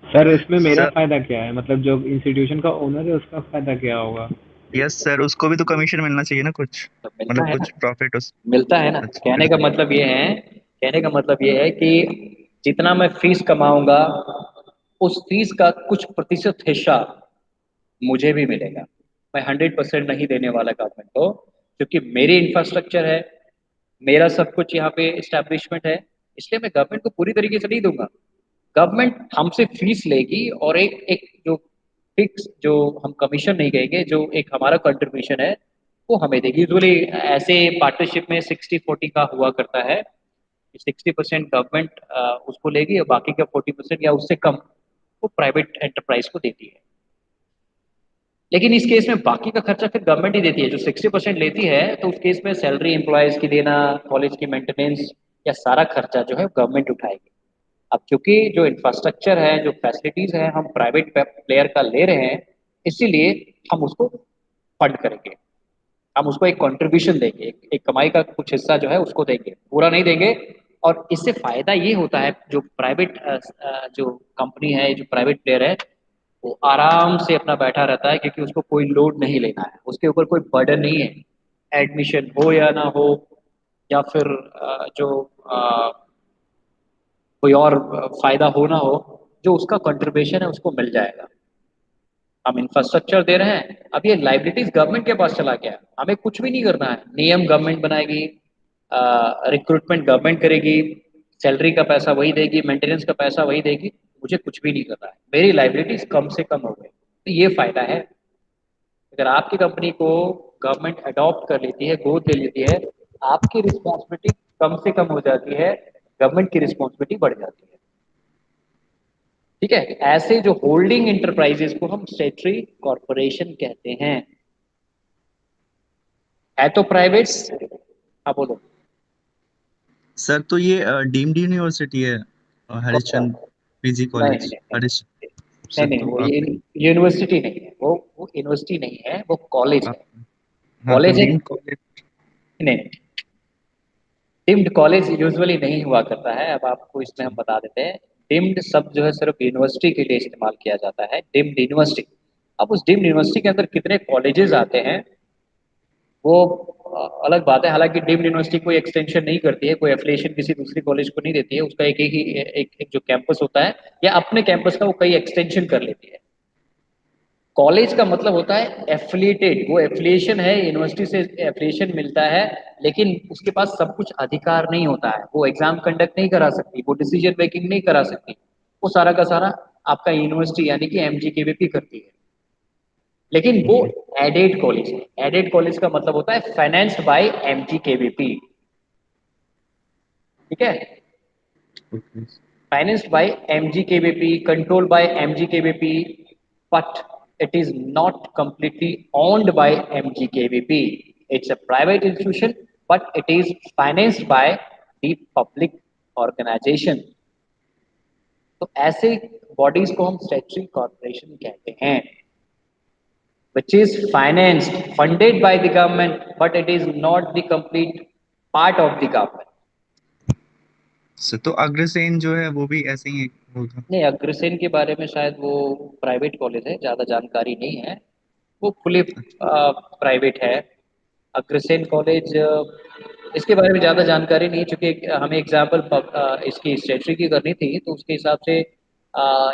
सर इसमें मेरा सर फायदा क्या है, मतलब जो इंस्टीट्यूशन का ओनर है उसका फायदा क्या होगा? यस सर, उसको भी तो कमीशन मिलना चाहिए ना कुछ, तो मिलता मतलब है ना, कुछ प्रॉफिट उस। मिलता है ना। अच्छा कहने का मिलता मतलब ये है, कहने का मतलब ये है कि जितना मैं फीस कमाऊंगा उस फीस का कुछ प्रतिशत हिस्सा मुझे भी मिलेगा। मैं 100% नहीं देने वाला गवर्नमेंट को, क्योंकि मेरी इंफ्रास्ट्रक्चर है, मेरा सब कुछ यहाँ पे इस्टेब्लिशमेंट है, इसलिए मैं गवर्नमेंट को पूरी तरीके से नहीं दूंगा। गवर्नमेंट हमसे फीस लेगी और एक एक जो फिक्स जो हम कमीशन नहीं कहेंगे, जो एक हमारा कंट्रीब्यूशन है वो हमें देगी। यूजुअली ऐसे पार्टनरशिप में 60-40 का हुआ करता है, 60% गवर्नमेंट उसको लेगी और बाकी का 40% या उससे कम वो प्राइवेट एंटरप्राइज को देती है। लेकिन इस केस में बाकी का खर्चा फिर गवर्नमेंट ही देती है। जो 60% लेती है तो उस केस में सैलरी एम्प्लॉयज की देना, कॉलेज की मेंटेनेंस या सारा खर्चा जो है गवर्नमेंट उठाएगी। अब क्योंकि जो इंफ्रास्ट्रक्चर है, जो फैसिलिटीज है, हम प्राइवेट प्लेयर का ले रहे हैं, इसीलिए हम उसको फंड करेंगे, हम उसको एक कंट्रीब्यूशन देंगे, एक कमाई का कुछ हिस्सा जो है उसको देंगे, पूरा नहीं देंगे। और इससे फायदा ये होता है, जो प्राइवेट जो कंपनी है, जो प्राइवेट प्लेयर है, वो आराम से अपना बैठा रहता है, क्योंकि उसको कोई लोड नहीं लेना है, उसके ऊपर कोई बर्डन नहीं है। एडमिशन हो या ना हो, या फिर जो कोई और फायदा हो ना हो, जो उसका कंट्रीब्यूशन है उसको मिल जाएगा। हम इंफ्रास्ट्रक्चर दे रहे हैं, अब ये लाइबिलिटीज गवर्नमेंट के पास चला गया, हमें कुछ भी नहीं करना है। नियम गवर्नमेंट बनाएगी, रिक्रूटमेंट गवर्नमेंट करेगी, सैलरी का पैसा वही देगी, मेंटेनेंस का पैसा वही देगी, मुझे कुछ भी नहीं करना है, मेरी लाइबिलिटीज कम से कम हो गई। तो ये फायदा है। अगर आपकी कंपनी को गवर्नमेंट अडॉप्ट कर लेती है, गोद ले लेती है, आपकी रिस्पॉन्सिबिलिटी कम से कम हो जाती है, गवर्नमेंट की रिस्पॉन्सिबिलिटी बढ़ जाती है। ठीक है, ऐसे जो होल्डिंग इंटरप्राइजेस को हम स्टेटरी कॉरपोरेशन कहते हैं। है तो प्राइवेट। हाँ बोलो। सर तो ये डीम्ड यूनिवर्सिटी है हरिश्चंद्र पीजी नहीं कॉलेज नहीं हरीश। नहीं सर नहीं, तो वो आप यूनिवर्सिटी नहीं है, वो यूनिवर्सिटी नहीं है, वो कॉलेज आप है। हाँ तो कॉलेज है। Deemed college. नहीं, डिम्ड कॉलेज यूजुअली नहीं हुआ करता है, अब आपको इसमें अच्छा। हम बता देते हैं। डिम्ड शब्द जो है सिर्फ यूनिवर्सिटी के लिए इस्तेमाल किया जाता है, डिम्ड यूनिवर्सिटी। अब उस डिम्ड यूनिवर्सिटी के अंदर कितने कॉलेजेस आते हैं वो अलग बात है। हालांकि डिम्ड यूनिवर्सिटी कोई एक्सटेंशन नहीं करती है, कोई एफिलिएशन किसी दूसरी कॉलेज को नहीं देती है, उसका एक एक ही एक जो कैंपस होता है, या अपने कैंपस का वो कई एक्सटेंशन कर लेती है। कॉलेज का मतलब होता है एफिलिएटेड, वो एफिलिएशन है, यूनिवर्सिटी से एफिलिएशन मिलता है, लेकिन उसके पास सब कुछ अधिकार नहीं होता है, वो एग्जाम कंडक्ट नहीं करा सकती, वो डिसीजन मेकिंग नहीं करा सकती, वो सारा का सारा आपका यूनिवर्सिटी यानी कि एमजीकेवीपी करती है। लेकिन वो ओके एडेड कॉलेज है। एडेड कॉलेज का मतलब होता है फाइनेंस्ड बाय एमजीकेवीपी। ठीक है, okay. financed by MGKBP, controlled by MGKBP, but it is not completely owned by MGKBP. It's a private institution, but it is financed by the public organization. तो ऐसे bodies को हम स्टैट्यूटरी कॉर्पोरेशन कहते हैं, which is financed, funded by the government, but it is not the complete part of the government. Sir तो अग्रसेन जो है वो भी ऐसे ही होगा। नहीं, अग्रसेन के बारे में शायद वो प्राइवेट कॉलेज है, ज़्यादा जानकारी नहीं है, वो फुली प्राइवेट है। अग्रसेन कॉलेज, इसके बारे में ज़्यादा जानकारी नहीं, चूँकि हमें एग्जाम्पल इसकी स्टेटरी की करनी थी, तो उसके हिसाब से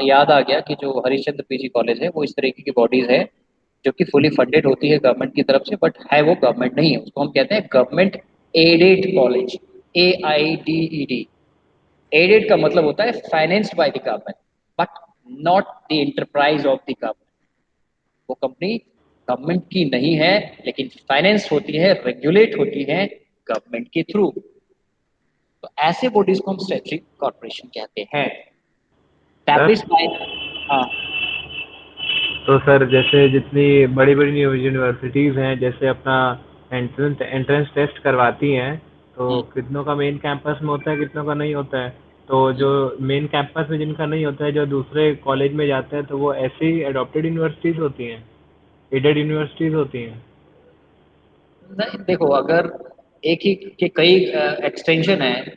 याद आ गया कि जो हरिश्चंद्र पीजी कॉलेज है वो इस तरीके की बॉडीज़ है जो कि फुली फंडेड होती है गवर्नमेंट की तरफ से, बट है वो गवर्नमेंट नहीं है, उसको हम कहते हैं government aided college, AIDED। Aided का मतलब होता है financed by the government, but not the enterprise of the government. वो कंपनी गवर्नमेंट की नहीं है, लेकिन फाइनेंस होती है, रेगुलेट होती है गवर्नमेंट के थ्रू। तो ऐसे बॉडीज को हम स्टैट्यूटरी कॉर्पोरेशन कहते हैं। Sir establish bye. हाँ। तो सर जैसे जितनी बड़ी बड़ी यूनिवर्सिटीज़ हैं, जैसे अपना एंट्रेंस टेस्ट करवाती हैं, तो हम्म, कितनों का मेन कैंपस में होता है, कितनों का नहीं होता है। तो जो हम्म। मेन कैंपस में जिनका नहीं होता है, जो दूसरे कॉलेज में जाते हैं, तो वो ऐसी एडॉप्टेड यूनिवर्सिटीज़ होती हैं, एडेड यूनिवर्सिटीज़ होती हैं। नहीं, देखो, अगर एक ही के कई एक्सटेंशन है,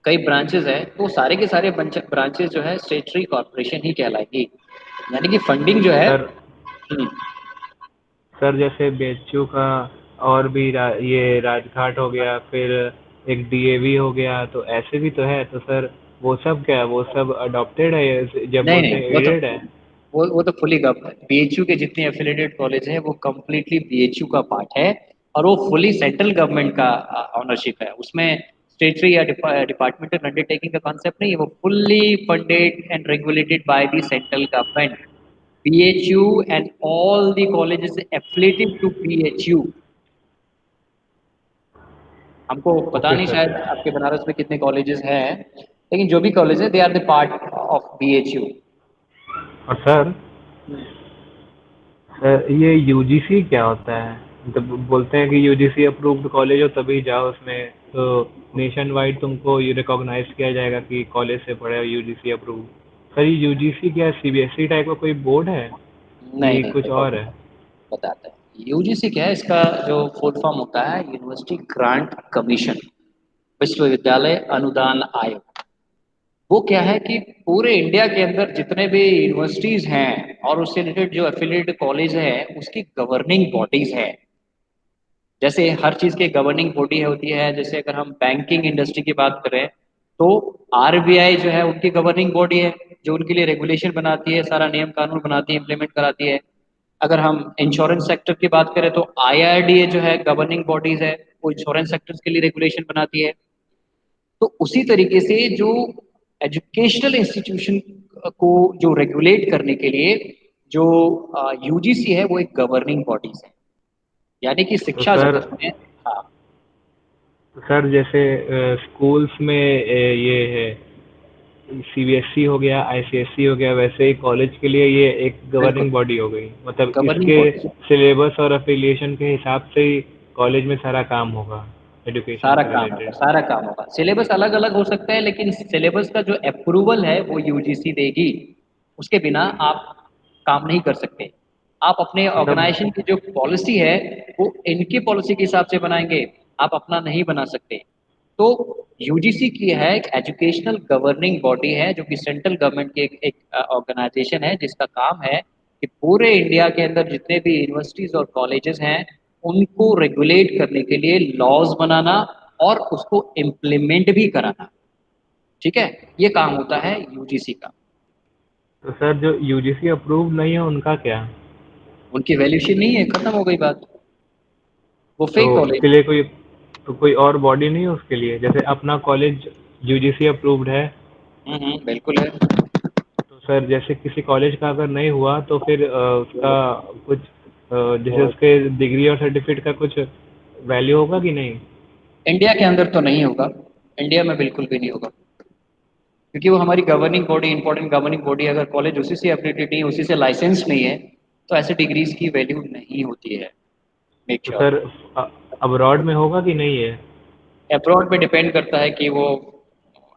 कई ब्रांचेस है, तो सारे के सारे ब्रांचेस जो है स्टेटरी कॉर्पोरेशन ही कहलाएगी, यानी कि फंडिंग जो है। सर हम्म, सर जैसे बीएचयू का और भी ये राजघाट हो गया, फिर एक डीएवी हो गया, तो ऐसे भी तो है। तो सर वो सब क्या है, वो सब अडॉप्टेड है जब नहीं बोलते नहीं, हैं एडेड है। वो तो फुली गवर्नमेंट, बीएचयू के जितने एफिलिएटेड कॉलेज हैं वो कंप्लीटली बीएचयू का पार्ट है, और वो फुली सेंट्रल गवर्नमेंट का ऑनरशिप है उसमें। स्टेटरी या डिपार्टमेंटल अंडरटेकिंग का कॉन्सेप्ट नहीं है, वो fully funded and regulated by the central government. BHU and all the colleges affiliated to BHU हमको पता ओके नहीं सर। शायद आपके बनारस में कितने कॉलेजेस हैं, लेकिन जो भी कॉलेज है they are the part of BHU। और सर, ये यूजीसी क्या होता है? मतलब बोलते हैं कि यूजीसी अप्रूव्ड कॉलेज हो तभी जाओ उसमें, तो नेशन वाइड तुमको ये रिकॉग्नाइज किया जाएगा कि कॉलेज से पढ़े हो यूजीसी अप्रूव्ड। सर ये यूजीसी क्या सीबीएसई टाइप का कोई बोर्ड है नहीं कि नहीं, कुछ देखो और है? बताते हैं UGC क्या है। इसका जो फुल फॉर्म होता है यूनिवर्सिटी ग्रांट कमीशन, विश्वविद्यालय अनुदान आयोग। वो क्या है कि पूरे इंडिया के अंदर जितने भी यूनिवर्सिटीज हैं और उससे रिलेटेड जो एफिलिएटेड कॉलेज है उसकी गवर्निंग बॉडीज है। जैसे हर चीज की गवर्निंग बॉडी होती है, जैसे अगर हम बैंकिंग इंडस्ट्री की बात करें तो RBI जो है उनकी गवर्निंग बॉडी है, जो उनके लिए रेगुलेशन बनाती है, सारा नियम कानून बनाती है, इम्प्लीमेंट कराती है। अगर हम इंश्योरेंस सेक्टर की बात करें तो IRDA जो है गवर्निंग बॉडीज है, वो इंश्योरेंस सेक्टर के लिए रेगुलेशन बनाती है। तो उसी तरीके से जो एजुकेशनल इंस्टीट्यूशन को जो रेगुलेट करने के लिए जो UGC है वो एक गवर्निंग बॉडीज है, यानी कि तो शिक्षा सर जगत में। हाँ। तो सर जैसे स्कूल्स में ये है सीबीएसई हो गया, आईसीएसई हो गया, वैसे ही कॉलेज के लिए ये एक बिल्कुल गवर्निंग बॉडी हो गई, मतलब गवर्निंग इसके बॉडीज, सिलेबस और एफिलिएशन के हिसाब से ही कॉलेज में सारा काम होगा एजुकेशन सारा से काम होगा, रिलेटेड। सारा काम होगा। सिलेबस अलग अलग हो सकता है लेकिन सिलेबस का जो अप्रूवल है वो UGC देगी। उसके बिना आप काम नहीं कर सकते। आप अपने मतलब ऑर्गेनाइजेशन की जो पॉलिसी है वो इनकी पॉलिसी के हिसाब से बनाएंगे, आप अपना नहीं बना सकते। तो UGC की है एक एजुकेशनल गवर्निंग बॉडी है, जो कि सेंट्रल गवर्नमेंट की एक ऑर्गेनाइजेशन है, जिसका काम है कि पूरे इंडिया के अंदर जितने भी यूनिवर्सिटीज और कॉलेजेस हैं उनको रेगुलेट करने के लिए लॉज बनाना और उसको इम्प्लीमेंट भी कराना। ठीक है, ये काम होता है UGC का। तो सर जो यूजीसी अप्रूव्ड नहीं है उनका क्या? उनकी वैल्यूशन नहीं है, खत्म हो गई बात, वो तो फेक कॉलेज। उसके लिए कोई और बॉडी नहीं है उसके लिए? जैसे अपना कॉलेज यूजीसी अप्रूव्ड है, बिल्कुल है। तो सर जैसे किसी कॉलेज का अगर नहीं हुआ तो फिर उसका कुछ जैसे उसके डिग्री और सर्टिफिकेट का कुछ वैल्यू होगा कि नहीं? इंडिया के अंदर तो नहीं होगा, इंडिया में बिल्कुल भी नहीं होगा, क्योंकि वो हमारी governing body, important governing body, अगर कॉलेज उसी से अपडेटेड नहीं है, उसी से लाइसेंस नहीं है, तो ऐसे डिग्रीज की वैल्यू नहीं होती है। मेक तो श्योर। सर अब्रॉड में होगा कि नहीं है? अब्रॉड पे डिपेंड करता है कि वो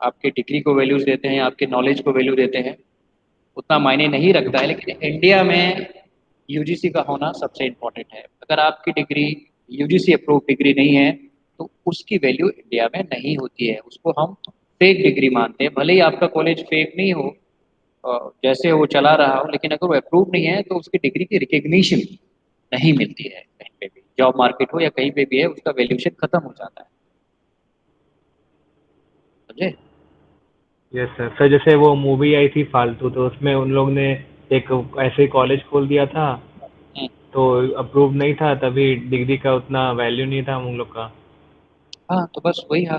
आपके डिग्री को वैल्यूज देते हैं, आपके नॉलेज को वैल्यू देते हैं, उतना मायने नहीं रखता है। लेकिन इंडिया में UGC का होना सबसे इम्पोर्टेंट है। अगर आपकी डिग्री UGC अप्रूव डिग्री नहीं है तो उसकी वैल्यू इंडिया में नहीं होती है, उसको हम फेक डिग्री मानते हैं। भले ही आपका कॉलेज फेक नहीं हो, जैसे वो चला रहा हो, लेकिन अगर वो अप्रूव नहीं है तो उसकी डिग्री की रिकग्निशन नहीं मिलती है। कहीं पे भी जॉब मार्केट हो या कहीं पे भी है, उसका वैल्यूशन खत्म हो जाता है। समझे? Yes sir. सर जैसे वो मूवी आई थी फालतू, तो उसमें उन लोग ने एक ऐसे ही कॉलेज खोल दिया था, हम्म, तो अप्रूव नहीं था तभी डिग्री का उतना वैल्यू नहीं था उन लोग का। हाँ तो बस वही हाल।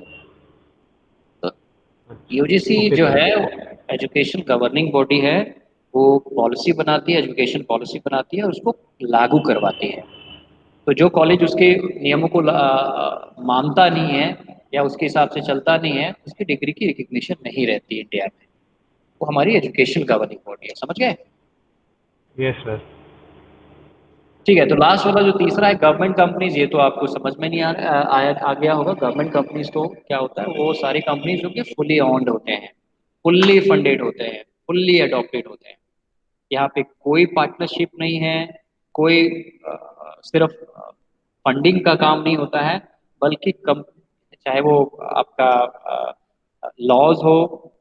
तो अच्छा। UGC ओके जो सर। है एजुकेशन गवर्निंग बॉडी है, वो पॉलिसी बनाती है, एजुकेशन पॉलिसी बनाती है और उसको लागू करवाती है। तो जो कॉलेज उसके नियमों को मानता नहीं है या उसके हिसाब से चलता नहीं है, उसकी डिग्री की रिकग्निशन नहीं रहती इंडिया में। वो हमारी एजुकेशन गवर्निंग बॉडी है, समझ गए? Yes sir. ठीक है, तो लास्ट वाला जो तीसरा है गवर्नमेंट कंपनीज, ये तो आपको समझ में नहीं आ गया होगा। गवर्नमेंट कंपनीज तो क्या होता है, वो सारी कंपनीज जो कि फुली ऑन्ड होते हैं, फुल्ली फंडेड होते हैं, फुल्ली अडॉप्टेड होते हैं। यहाँ पे कोई पार्टनरशिप नहीं है, कोई सिर्फ फंडिंग का काम नहीं होता है, बल्कि कम, चाहे वो आपका लॉज हो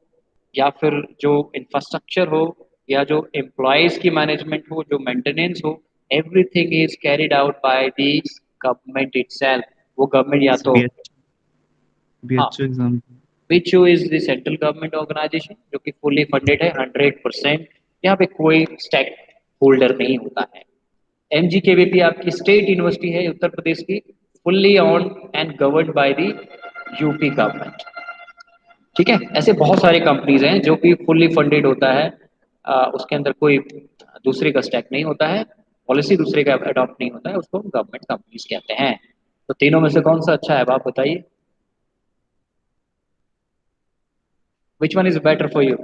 या फिर जो इंफ्रास्ट्रक्चर हो या जो एम्प्लॉयज की मैनेजमेंट हो, जो मेंटेनेंस हो, everything is carried out by the government itself. वो गवर्नमेंट या तो, हाँ, BHU exam. Which is the central government organisation जो कि फुल्ली फंडेड है 100%। यहाँ पे कोई स्टेक होल्डर नहीं होता है। MGKVP आपकी स्टेट यूनिवर्सिटी है उत्तर प्रदेश की, fully on and governed by the UP government. ठीक है, ऐसे बहुत सारे कंपनीज हैं जो कि फुल्ली फंडेड होता है, उसके अंदर कोई दूसरे का स्टैक नहीं होता है, पॉलिसी दूसरे का अडॉप्ट नहीं होता है, उसको गवर्नमेंट कंपनीज कहते हैं। तो तीनों में से कौन सा अच्छा है, आप बताइए। Which one is better for you?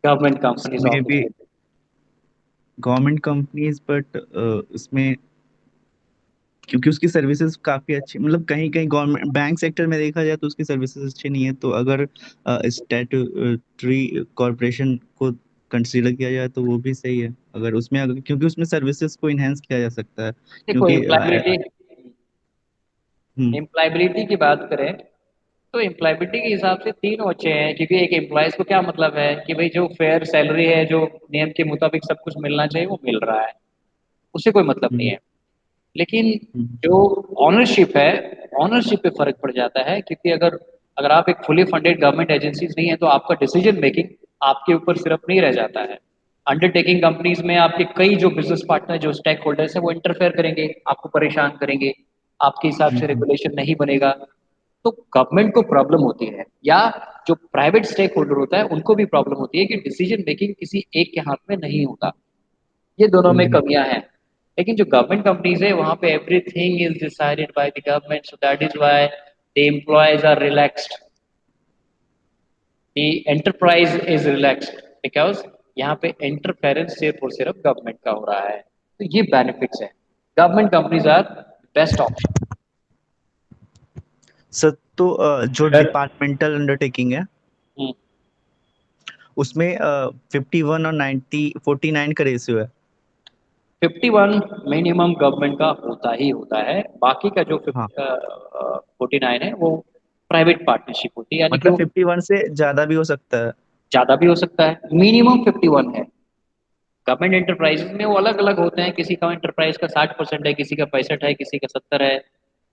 Government companies, इसमें भी obviously. गवर्नमेंट कंपनीज, बट इसमें क्योंकि उसकी सर्विसेज काफी अच्छी, मतलब कहीं कहीं गवर्नमेंट बैंक सेक्टर में देखा जाए तो उसकी सर्विसेज अच्छी नहीं है, तो अगर स्टैट्यूटरी कॉरपोरेशन को कंसीडर किया जाए तो वो भी सही है, अगर उसमें क्योंकि उसमें सर्विसेज को इनहेंस किया जा सकता है, देखो, क्योंकि हम्म एम्प्लॉयबिलिटी की बात करें तो एम्प्लॉयबिलिटी के हिसाब से तीनों अच्छे हैं, क्योंकि एक एम्प्लॉयज को क्या मतलब है कि भाई जो फेयर सैलरी है, जो नियम के मुताबिक सब कुछ मिलना चाहिए वो मिल रहा है, उससे कोई मतलब नहीं हम्म है। लेकिन हम्म जो ऑनरशिप है, ऑनरशिप पे फर्क पड़ जाता है, क्योंकि अगर अगर आप एक फुली फंडेड गवर्नमेंट एजेंसीज नहीं है तो आपका डिसीजन मेकिंग आपके ऊपर सिर्फ नहीं रह जाता है। अंडरटेकिंग कंपनीज में आपके कई जो बिजनेस पार्टनर, जो स्टेक होल्डर्स है, वो इंटरफेयर करेंगे, आपको परेशान करेंगे, आपके हिसाब से हम्म रेगुलेशन नहीं बनेगा, तो गवर्नमेंट को प्रॉब्लम होती है, या जो प्राइवेट स्टेक होल्डर होता है उनको भी प्रॉब्लम होती है कि डिसीजन मेकिंग किसी एक के हाथ में नहीं होता। ये दोनों में हम्म कमियां हैं। लेकिन जो गवर्नमेंट कंपनीज है वहां पे everything is decided by the government, so that is why the employees are relaxed, the enterprise is relaxed, because यहाँ पे इंटरफेरेंस सिर्फ और सिर्फ गवर्नमेंट का हो रहा है। तो ये बेनिफिट्स है, government companies are best option. Sir, तो जो सर डिपार्टमेंटल अंडरटेकिंग है उसमें 51 और 49 का रेशियो है। 51 मिनिमम गवर्नमेंट का होता ही होता है, बाकी का जो हाँ, 49 है वो प्राइवेट पार्टनरशिप होती है, यानी कि मतलब वो 51 से ज्यादा भी हो सकता है। ज़्यादा भी हो सकता है, मिनिमम 51 है। गवर्नमेंट एंटरप्राइजेज में वो अलग अलग होते हैं, किसी का एंटरप्राइज का 60% है, किसी का 65 है, किसी का 70 है।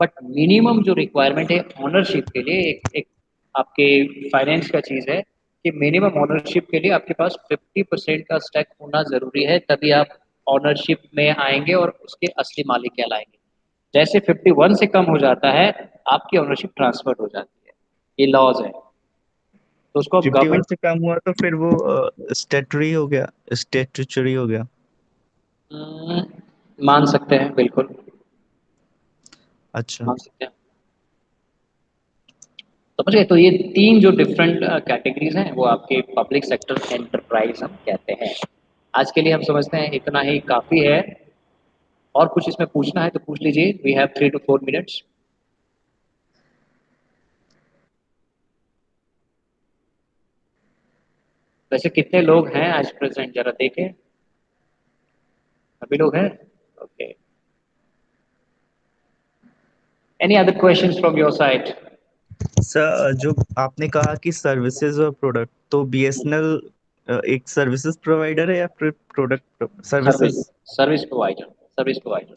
बट मिनिमम जो रिक्वायरमेंट है ऑनरशिप के लिए, एक आपके फाइनेंस का चीज़ है कि मिनिमम ऑनरशिप के लिए आपके पास 50% का स्टैक होना ज़रूरी है, तभी आप ऑनरशिप में आएंगे और उसके असली मालिक कहलाएंगे। जैसे 51 से कम हो जाता है, आपकी ऑनरशिप ट्रांसफर हो जाती है। ये लॉज है, तो उसको अब 51 गवर्नमेंट से कम हुआ तो फिर वो स्टेटरी हो गया, स्टेटुचरी हो गया। मान सकते हैं, बिल्कुल अच्छा। मान सकते हैं। समझ गए? तो ये तीन जो डिफरेंट कैटेगरीज हैं वो आपके पब्लिक सेक्टर एंटरप्राइज हम कहते हैं। आज के लिए हम समझते हैं इतना ही काफ़ी है। और कुछ इसमें पूछना है तो पूछ लीजिए, वी हैव 3 to 4 मिनट्स। वैसे कितने लोग हैं आज प्रेजेंट, जरा देखें। अभी लोग हैं? Okay. Any other questions from your side? Sir, जो आपने कहा कि सर्विसेज और प्रोडक्ट, तो बीएसएनएल एक सर्विसेज प्रोवाइडर है या फिर product service, services? Service provider, service provider.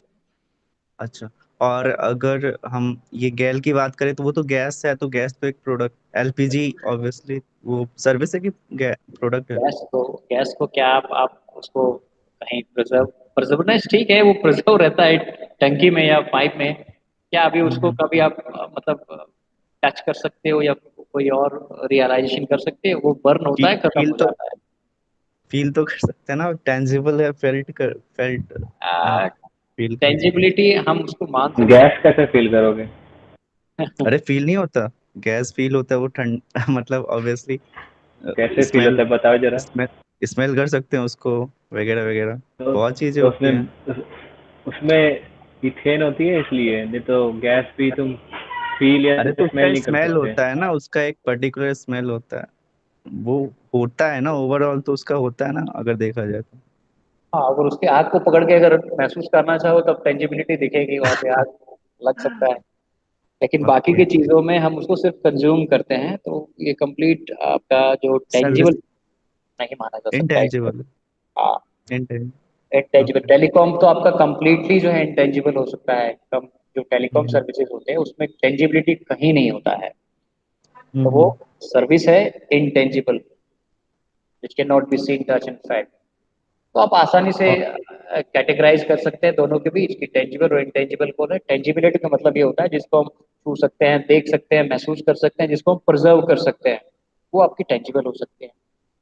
अच्छा। और अगर हम ये गैल की बात करें तो वो तो गैस है, तो गैस तो एक प्रोडक्ट, एलपीजी ऑब्वियसली वो सर्विस है कि प्रोडक्ट है? गैस को क्या आप उसको कहीं प्रिजर्वनेस, ठीक है, वो प्रिजर्व रहता है टंकी में या पाइप में। क्या अभी उसको हम्म कभी आप मतलब टच कर सकते हो या कोई और रियलाइजेशन कर सकते हो? वो बर्न होता है, खत्म हो जाता है। फील तो कर सकते हैं ना, टेंजिबल है, फेल्ट, हाँ, फील कर सकते टेंजिबिलिटी हम उसको मान सकते गैस कैसे फील करोगे? हैं। अरे फील नहीं होता, गैस फील होता है, वो ठंड मतलब ऑब्वियसली कैसे फील स्मेल, होता है बताओ जरा। स्मेल स्मेल कर सकते हैं उसको, वगैरह वगैरह, तो बहुत चीजें तो होती हैं। उसमें इथेन होती है, इसलिए नहीं तो गैस भी तुम फील या अरे तो स्मेल उसका नहीं कर स्मेल सकते। होता है ना, उसका एक पर्टिकुलर स्मेल होता है, वो होता है ना, ओवरऑल तो उसका होता है ना, अगर देखा जाए तो। हाँ, अगर उसके आग को पकड़ के अगर महसूस करना चाहो तब टेंजिबिलिटी दिखेगी, वहां पे आग लग सकता है। लेकिन बाकी ओके। की चीजों में हम उसको सिर्फ कंज्यूम करते हैं, तो ये कंप्लीट आपका जो टेंजिबल सर्विस, नहीं माना जा सकता है इसको। इंटेंजिबल, हाँ, इंटेंजिबल। Intangible okay. टेलीकॉम तो आपका कंप्लीटली जो है इंटेंजिबल हो सकता है, कम जो टेलीकॉम हम्म सर्विसेज होते हैं उसमें टेंजिबिलिटी कहीं नहीं होता है। तो वो हम्म सर्विस है intangible, which can not be seen, touch and fact. तो आप आसानी से ओ, कैटेगराइज कर सकते हैं दोनों के बीच कि टेंजिबल और इंटेंजिबल कौन है। टेंजिबिलिटी का मतलब ये होता है जिसको हम छू सकते हैं, देख सकते हैं, महसूस कर सकते हैं, जिसको हम प्रिजर्व कर सकते हैं, वो आपकी टेंजिबल हो सकती हैं।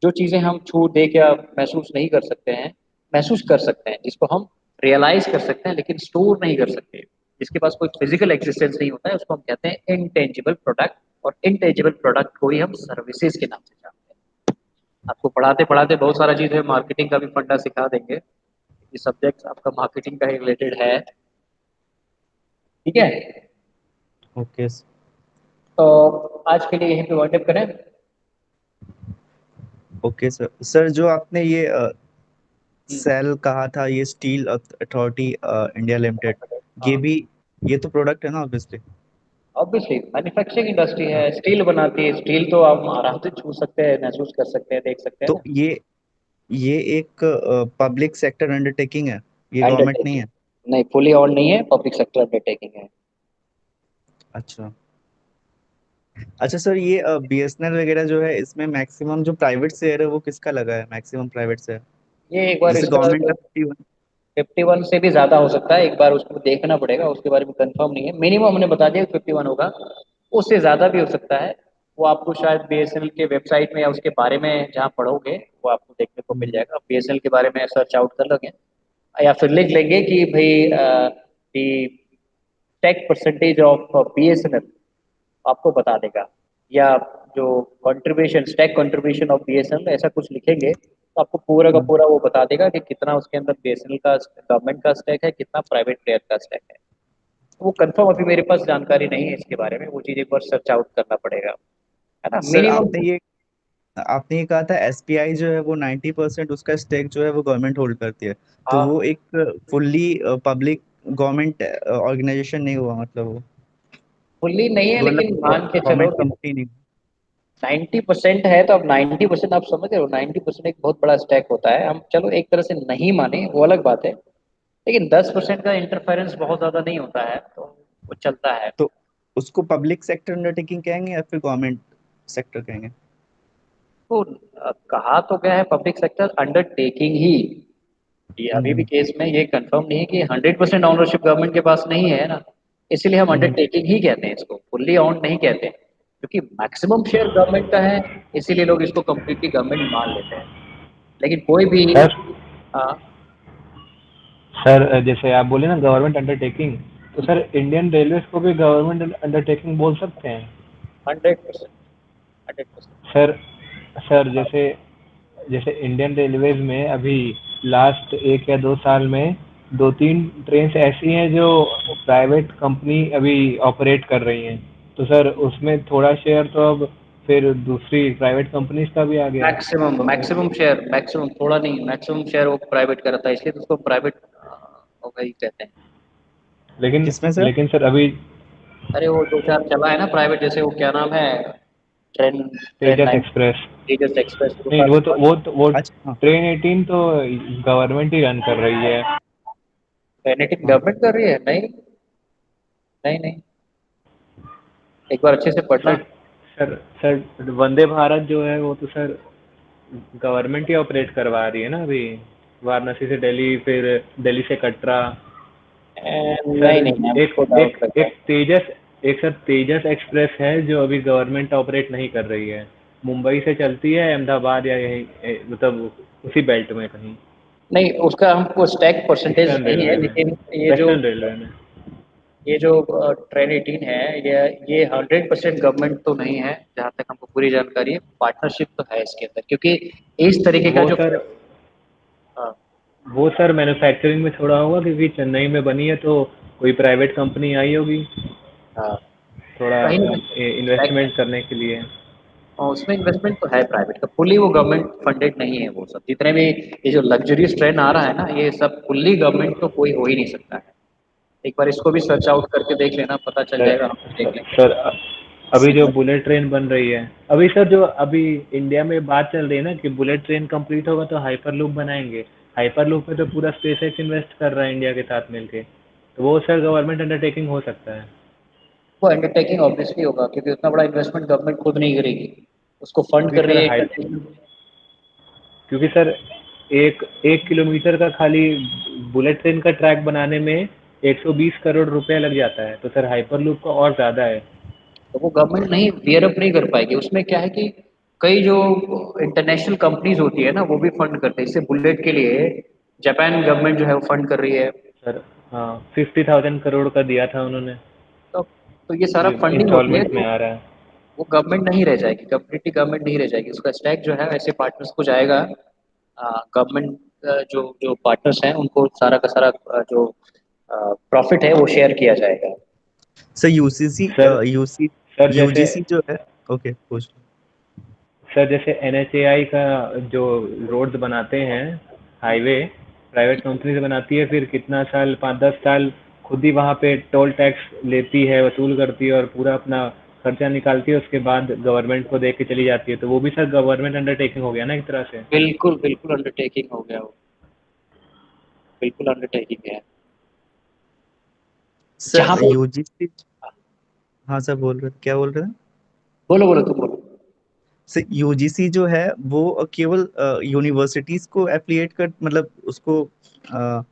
जो चीज़ें हम छू देख या महसूस नहीं कर सकते हैं, महसूस कर सकते हैं, जिसको हम रियलाइज कर सकते हैं लेकिन स्टोर नहीं कर सकते, जिसके पास कोई फिजिकल एक्सिस्टेंस नहीं होता है उसको हम कहते हैं इंटेंजिबल प्रोडक्ट, और इंटेंजिबल प्रोडक्ट को ही हम सर्विसेज के नाम से जानते हैं। आपको पढ़ाते पढ़ाते बहुत सारा चीज़ है, मार्केटिंग का भी फंडा सिखा देंगे, ये सब्जेक्ट आपका मार्केटिंग का ही रिलेटेड है। ठीक है, ओके तो आज के लिए यहीं पे वाइंड अप करें। Okay sir. सर जो आपने ये हम्म, सेल कहा था, ये स्टील अथॉरिटी इंडिया लिमिटेड, ये हाँ, भी ये तो प्रोडक्ट है ना ऑब्वियसली। ऑब्वियसली मैन्युफैक्चरिंग इंडस्ट्री है, स्टील बनाती है, स्टील तो आप आराम से छू सकते हैं, महसूस कर सकते हैं, देख सकते हैं तो ना। ये एक पब्लिक सेक्टर अंडरटेकिंग है, ये गवर्नमेंट नहीं अंडरटेकिंग, है। नहीं फुली ऑन नहीं है, पब्लिक सेक्टर अंडरटेकिंग है। अच्छा। अच्छा सर, ये बीएसएनएल वगैरह जो है, इसमें मैक्सिमम जो प्राइवेट शेयर है वो किसका लगा है, मैक्सिमम प्राइवेट शेयर? ये एक बार जैसे इसका गवर्नमेंट का 51। 51 से भी ज्यादा हो सकता है, एक बार उसको देखना पड़ेगा, उसके बारे में कंफर्म नहीं है। मिनिमम हमने बता दिया 51 होगा, उससे ज्यादा भी हो सकता है। वो आपको शायद बीएसएनएल के वेबसाइट में या उसके बारे में जहाँ पढ़ोगे वो आपको देखने को मिल जाएगा, बीएसएनएल के बारे में सर्च आउट कर लोगे, या फिर लिख लेंगे कि भाई टेक परसेंटेज ऑफ बीएसएनएल, आपको बता देगा। या जो contribution, stack contribution of BSNL, ऐसा कुछ लिखेंगे तो आपको पूरा का पूरा वो बता देगा कि कितना उसके अंदर बीएसएनएल का गवर्नमेंट का स्टैक है, कितना प्राइवेट प्लेयर का स्टैक है। तो वो कंफर्म अभी मेरे पास जानकारी नहीं है इसके बारे में, वो चीज़ एक बार सर्च आउट करना पड़ेगा, है ना, सर मिनिमम। आपने ये कहा था एसबीआई जो है वो 90% उसका स्टेक जो है वो गवर्नमेंट होल्ड करती है, तो हाँ, वो एक फुल्ली पब्लिक गवर्नमेंट ऑर्गेनाइजेशन नहीं हुआ, मतलब वो फुल्ली नहीं है, लेकिन मतलब मान के चलो गवर्नमेंट कि कंपनी नहीं। 90% है, तो अब 90% आप समझ रहे हो, 90% एक बहुत बड़ा स्टैक होता है। हम चलो एक तरह से नहीं माने, वो अलग बात है, लेकिन 10% का इंटरफेरेंस बहुत ज्यादा नहीं होता है, तो वो चलता है। तो उसको पब्लिक सेक्टर अंडरटेकिंग कहेंगे या फिर गवर्नमेंट सेक्टर कहेंगे? तो कहा तो गया है पब्लिक सेक्टर अंडरटेकिंग ही, ये अभी भी हम्म केस में ये कंफर्म नहीं है कि 100% ऑनरशिप गवर्नमेंट के पास नहीं है ना, इसीलिए हम हम्म अंडरटेकिंग ही कहते हैं, इसको फुल्ली ऑन नहीं कहते, क्योंकि मैक्सिमम शेयर गवर्नमेंट का है, इसीलिए लोग इसको कंप्लीटली गवर्नमेंट मान लेते हैं। लेकिन कोई भी, सर हाँ, सर जैसे आप बोले ना गवर्नमेंट अंडरटेकिंग, तो सर इंडियन रेलवेज को भी गवर्नमेंट अंडरटेकिंग बोल सकते हैं? 100%, 100%। सर सर जैसे जैसे इंडियन रेलवेज में अभी लास्ट 1 या 2 साल में 2-3 ट्रेन ऐसी हैं जो प्राइवेट कंपनी अभी ऑपरेट कर रही हैं, तो सर उसमें थोड़ा शेयर तो अब फिर दूसरी प्राइवेट कंपनीज का भी आ गया। मैक्सिमम तो मैक्सिमम शेयर, मैक्सिमम थोड़ा नहीं, मैक्सिमम शेयर वो प्राइवेट का रहता है, इसलिए तो उसको प्राइवेट वही कहते हैं। लेकिन किसमें सर? लेकिन सर अभी अरे वो दो चार चला है ना प्राइवेट, जैसे वो क्या नाम है, ट्रेन ट्रेन तेजस नाइन, एक्सप्रेस। तेजस एक्सप्रेस, वो नहीं, काफी वो अच्छा हाँ ट्रेन 18 तो गवर्नमेंट ही रन कर रही है। बेनिफिट हाँ। गवर्नमेंट कर रही है। नहीं, नहीं, नहीं, एक बार अच्छे से पढ़ना। Sir sir sir Vande Bharat जो है वो तो सर गवर्नमेंट ही ऑपरेट करवा रही है ना अभी, वाराणसी से दिल्ली, फिर दिल्ली से कटरा। सर नहीं, नहीं, नहीं, एक हमको डाउट एक लग रहा एक तेजस एक सर तेजस एक्सप्रेस है जो अभी गवर्नमेंट ऑपरेट नहीं कर रही है, मुंबई से चलती है अहमदाबाद या यही मतलब उसी बेल्ट में कहीं, है। नहीं, उसका हमको स्टैक परसेंटेज ईस्टर्न नहीं है, रेलवे में, लेकिन वेस्टर्न रेलवे में। ये जो ट्रेन 18 है, ये 100% गवर्नमेंट तो नहीं है, जहाँ तक हमको पूरी जानकारी है, पार्टनरशिप तो है इसके अंदर, क्योंकि इस तरीके का वो जो, सर हाँ, वो सर मैन्युफैक्चरिंग में थोड़ा होगा क्योंकि चेन्नई में बनी है, तो कोई प्राइवेट कंपनी आई होगी हाँ, थोड़ा कहीं ना इन्वेस्टमेंट कहीं करने के लिए। और उसमें इन्वेस्टमेंट तो है प्राइवेट का, फुल्ली वो गवर्नमेंट फंडेड नहीं है। वो सब जितने भी ये जो लग्जरियस ट्रेन आ रहा है ना, ये सब फुल्ली गवर्नमेंट तो कोई हो ही नहीं सकता है। एक बार इसको भी सर्च आउट करके देख लेना, पता चल सर जाएगा, हम भी देख लेंगे। सर अभी जो बुलेट ट्रेन बन रही है, अभी सर जो अभी इंडिया में बात चल रही है ना कि बुलेट ट्रेन कंप्लीट होगा तो हाइपर लूप बनाएंगे, हाइपर लूप में तो पूरा स्पेस एक्स इन्वेस्ट कर रहा है इंडिया के साथ मिलके, तो वो सर गवर्नमेंट अंडरटेकिंग हो सकता है। वो अंडरटेकिंग ऑब्वियसली होगा, क्योंकि उतना बड़ा इन्वेस्टमेंट गवर्नमेंट खुद नहीं करेगी, उसको फंड क्योंकि कर रही सर है हाई इंटरनेशनल। क्योंकि सर एक 1 किलोमीटर का खाली बुलेट ट्रेन का ट्रैक बनाने में 120 करोड़ रुपया लग जाता है, तो सर हाइपर लूप का और ज़्यादा है। तो वो गवर्नमेंट नहीं बियर अप नहीं कर पाएगी, उसमें क्या है कि कई जो इंटरनेशनल कंपनीज होती है ना, वो भी फंड करते हैं, इससे बुलेट के लिए जापान गवर्नमेंट जो है वो फंड कर रही है। सर हाँ 50,000 करोड़ का दिया था उन्होंने, तो ये सारा फंडिंग होती है इंस्टॉलमेंट में जो आ रहा है। वो गवर्नमेंट नहीं रह जाएगी, कंप्लीटली गवर्नमेंट नहीं रह जाएगी, उसका स्टैक जो है ऐसे पार्टनर्स को जाएगा। गवर्नमेंट जो जो पार्टनर्स हैं उनको सारा का सारा जो प्रॉफिट है वो शेयर किया जाएगा। Sir UCC sir UC sir जैसे यूजीसी जो है। ओके पूछ। सर जैसे NHAI का जो रोड्स बनाते हैं, हाईवे, प्राइवेट कंपनी से बनाती है, फिर कितना साल, 5-10 साल खुद ही वहाँ पे टोल टैक्स लेती है, वसूल करती है और पूरा अपना खर्चा निकालती है, उसके बाद गवर्नमेंट को दे के चली जाती है, तो वो भी सर गवर्नमेंट अंडरटेकिंग हो गया ना एक तरह से। बिल्कुल बिल्कुल अंडरटेकिंग हो गया वो, बिल्कुल अंडरटेकिंग है। जहाँ सर पे यूजीसी। हाँ सर बोल रहे क्या बोल रहे हैं? बोलो बोलो तुम बोलो। सर यूजीसी जो है वो केवल यूनिवर्सिटीज को एफिलिएट कर मतलब उसको अ,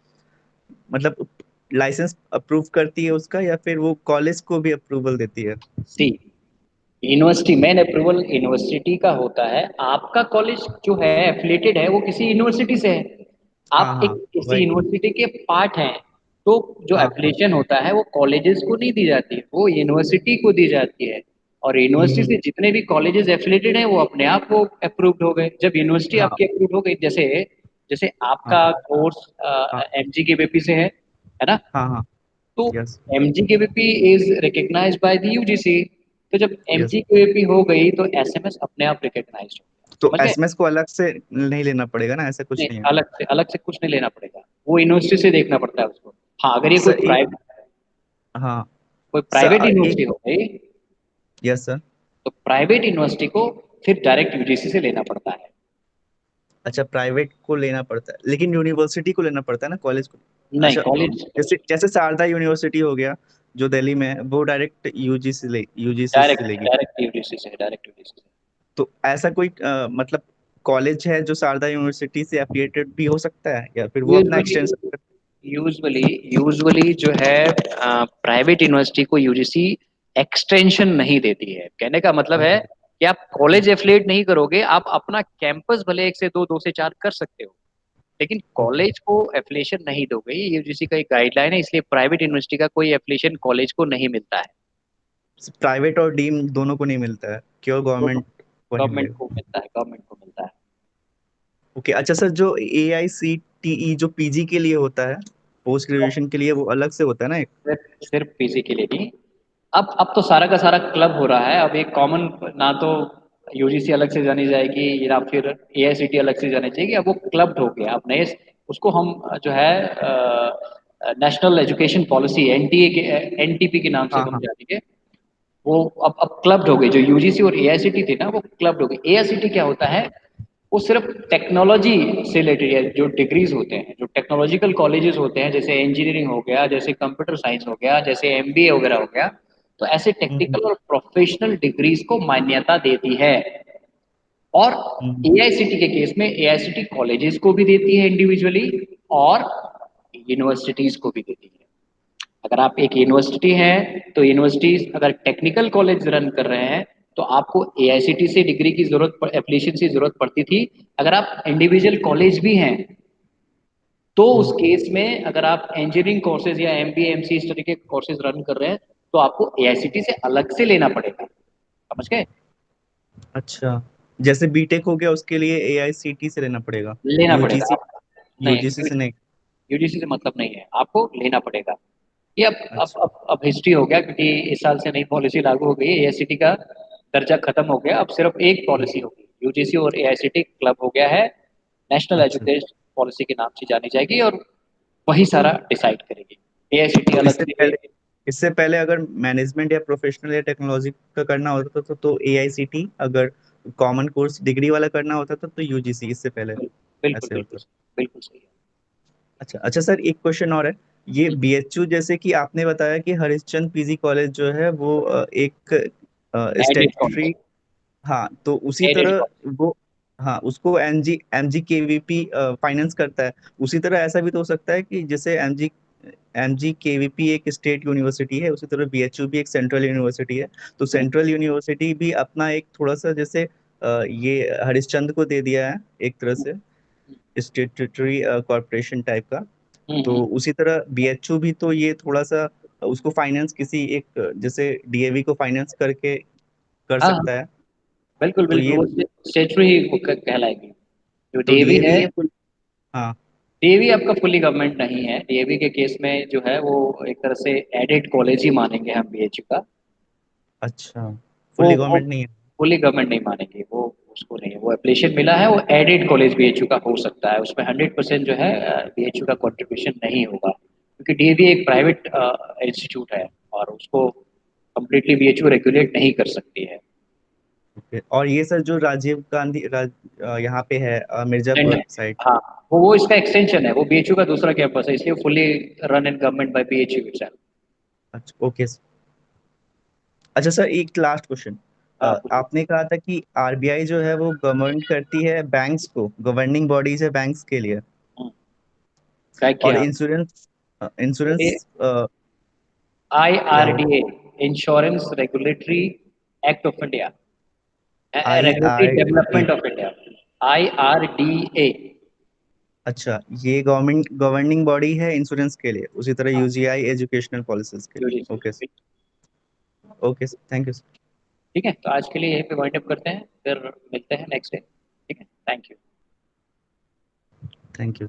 मतलब लाइसेंस अप्रूव करती है उसका, या फिर वो कॉलेज को भी अप्रूवल देती है? सी यूनिवर्सिटी मेन अप्रूवल यूनिवर्सिटी का होता है। आपका कॉलेज जो है एफिलेटेड है वो किसी यूनिवर्सिटी से है, हाँ आप एक हाँ किसी वही। यूनिवर्सिटी के पार्ट हैं। तो जो हाँ हाँ। एफिलिएशन होता है वो कॉलेजेस को नहीं दी जाती है, वो यूनिवर्सिटी को दी जाती है। और यूनिवर्सिटी से हम्म। जितने भी कॉलेजेस एफिलेटेड हैं वो अपने आप वो अप्रूव्ड हो गए। जब यूनिवर्सिटी हाँ आपकी अप्रूव हो गई, जैसे जैसे हाँ आपका कोर्स हाँ एमजी के बीपी से है ना? हाँ हाँ। तो yes MGKVP is recognised by the UGC. तो जब यस। MGKVP हो गई तो एसएमएस अपने आप रिकग्नाइज्ड हो गया, तो समझ गए? एसएमएस को अलग से नहीं लेना पड़ेगा ना, ऐसा कुछ नहीं, नहीं है? अलग से कुछ नहीं लेना पड़ेगा, वो यूनिवर्सिटी से देखना पड़ता है उसको। हाँ, अगर ये सर एक। कोई हाँ प्राइवेट सर एक। यूनिवर्सिटी हो गई यस सर। तो प्राइवेट यूनिवर्सिटी को फिर डायरेक्ट यूजीसी से लेना पड़ता है। अच्छा प्राइवेट को लेना पड़ता है, लेकिन यूनिवर्सिटी को लेना पड़ता है ना, कॉलेज को? नहीं, अच्छा कॉलेज जैसे जैसे शारदा यूनिवर्सिटी हो गया जो दिल्ली में है, वो डायरेक्ट यूजीसी से डायरेक्ट लेगी। डायरेक्ट यूजीसी से, डायरेक्ट यूजीसी से। तो ऐसा कोई मतलब कॉलेज है जो शारदा यूनिवर्सिटी से एफिलिएटेड भी हो सकता है, या फिर वो अपना यूजुअली एक्सटेंशन? यूजुअली यूजुअली जो है प्राइवेट यूनिवर्सिटी को यूजीसी एक्सटेंशन नहीं देती है। कहने का मतलब है कि आप कॉलेज एफिलिएट नहीं करोगे, आप अपना कैंपस भले एक से दो, दो से चार कर सकते हो, लेकिन ओके। कॉलेज को एफिलिएशन नहीं दोगे। ये यूजीसी का एक गाइडलाइन है, इसलिए प्राइवेट यूनिवर्सिटी का कोई एफिलिएशन कॉलेज को नहीं मिलता है। प्राइवेट और डीम दोनों को नहीं मिलता है, केवल दोनों गवर्नमेंट को ही गवर्नमेंट मिलेगा? को मिलता है, गवर्नमेंट को मिलता है। ओके। अच्छा सर जो AICTE जो पीजी के लिए होता है, पोस्ट ग्रेजुएशन के लिए, वो अलग से होता है ना एक? सिर्फ पीसी के लिए नहीं। अब तो सारा का सारा क्लब हो रहा है। अब एक कॉमन, ना तो यूजीसी अलग से जानी जाएगी या फिर एआईसीटी अलग से जानी चाहिए, अब वो क्लब्ड हो गया। अब नए उसको हम जो है नेशनल एजुकेशन पॉलिसी एनटीए के एनटीपी के नाम से हाँ हम हाँ। जानेंगे। वो अब क्लब्ड हो गई, जो यूजीसी और एआईसीटी थी ना वो क्लब्ड हो गई। एआईसीटी क्या होता है, वो सिर्फ टेक्नोलॉजी से रिलेटेड है। जो डिग्रीज होते हैं, जो टेक्नोलॉजिकल कॉलेजेस होते हैं, जैसे इंजीनियरिंग हो गया, जैसे कंप्यूटर साइंस हो गया, जैसे एमबीए वगैरह हो गया, तो ऐसे हम्म टेक्निकल और प्रोफेशनल डिग्रीज को मान्यता देती है। और हम्म। एआईसीटी के केस में एआईसीटी कॉलेजेस को भी देती है इंडिविजुअली, और यूनिवर्सिटीज को भी देती है। अगर आप एक यूनिवर्सिटी है तो यूनिवर्सिटीज अगर टेक्निकल कॉलेज रन कर रहे हैं तो आपको एआईसीटी से डिग्री की जरूरत, एप्लीकेशन की जरूरत पड़ती थी। अगर आप इंडिविजुअल कॉलेज भी हैं तो उस हम्म। केस में अगर आप इंजीनियरिंग कोर्सेज या एमबीए एमसी इस तरह के कोर्सेज रन कर रहे हैं तो आपको एआईसीटी से अलग से लेना पड़ेगा, समझ गए? अच्छा जैसे बीटेक हो गया उसके लिए AICT से लेना पड़ेगा, लेना पड़ेगा यूजीसी आप। यूजीसी नहीं, से नहीं? यूजीसी से मतलब नहीं है, आपको लेना पड़ेगा। ये अच्छा। अब हिस्ट्री हो गया, क्योंकि इस साल से नई पॉलिसी लागू हो गई है। एआईसीटी का दर्जा खत्म हो गया, अब सिर्फ एक पॉलिसी होगी, यूजीसी और एआईसीटी क्लब हो गया है। नेशनल अच्छा एजुकेशन पॉलिसी के नाम से जानी जाएगी और वही सारा डिसाइड करेगी। एआईसीटी तो अलग से। इससे पहले अगर मैनेजमेंट या प्रोफेशनल या टेक्नोलॉजी का करना होता था तो AICT, अगर कॉमन कोर्स डिग्री वाला करना होता था तो यूजीसी, इससे पहले बिल्कुल ऐसे बिल्कुल होता? बिल्कुल सही है। अच्छा अच्छा सर एक क्वेश्चन और है। ये बीएचयू जैसे कि आपने बताया कि हरिश्चंद्र पीजी कॉलेज जो है वो एक मैरिट कॉलेज, स्टेटरी। हाँ तो उसी मैरिट तरह कॉलेज। वो, हाँ उसको MGKVP फाइनेंस करता है। उसी तरह ऐसा भी तो हो सकता है कि जैसे MGKVP एक स्टेट यूनिवर्सिटी है, उसी तरह बीएचयू भी एक सेंट्रल यूनिवर्सिटी है। तो सेंट्रल यूनिवर्सिटी भी अपना एक थोड़ा सा जैसे ये हरिश्चंद्र को दे दिया है एक तरह से, स्टेट्यूटरी कॉर्पोरेशन टाइप का। तो हम्म। उसी तरह बीएचयू भी तो ये थोड़ा सा उसको फाइनेंस किसी एक जैसे डीएवी को फाइनेंस करके कर हाँ सकता है। बिल्कुल तो बिल्कुल, ये वो स्टेचुरी ही वो कहलाएगी। जो तो डीएवी है, डीएवी ये फुल। हाँ। डीएवी आपका फुल्ली गवर्नमेंट नहीं है। डीएवी के केस में जो है वो एक तरह से एडेड कॉलेज ही मानेंगे हम बीएचयू का। अच्छा, फुल्ली वो गवर्नमेंट नहीं है। फुल्ली गवर्नमेंट नहीं मानेंगे वो। उसको नहीं है, वो एप्लीकेशन मिला है, वो एडेड कॉलेज बीएचयू का हो सकता है। उसमें 100% जो है बीएचयू का कंट्रीब्यूशन नहीं होगा, क्योंकि डीएवी एक प्राइवेट इंस्टीट्यूट है और उसको कम्प्लीटली बीएचयू रेगुलेट नहीं कर सकती है। ओके। और ये सर जो राजीव गांधी यहाँ पे है नहीं, मिर्जापुर साइड। हाँ, वो इसका एक्सटेंशन है, वो बीएचयू का दूसरा कैंपस है, इसलिए fully run and government by BHU itself. अच्छा ओके। अच्छा सर, एक लास्ट क्वेश्चन। हाँ पूछिए। आपने कहा था कि आरबीआई जो है वो गवर्न करती है बैंक्स को, गवर्निंग बॉडीज है बैंक्स के लिए। हम्म, क्या और किया? इंश्योरेंस ये इंश्योरेंस क्या है? IRDA, insurance regulatory act of India, I regulatory R D. Development of India, IRDA। अच्छा, ये गवर्नमेंट गवर्निंग बॉडी है इंश्योरेंस के लिए, उसी तरह हाँ, यूजीआई एजुकेशनल पॉलिसीज के जी जी लिए। ओके। जी। Okay thank you. ठीक है, तो आज के लिए यहीं पे वाइंड अप करते हैं, फिर मिलते हैं नेक्स्ट डे। ठीक है, थैंक यू। Thank you.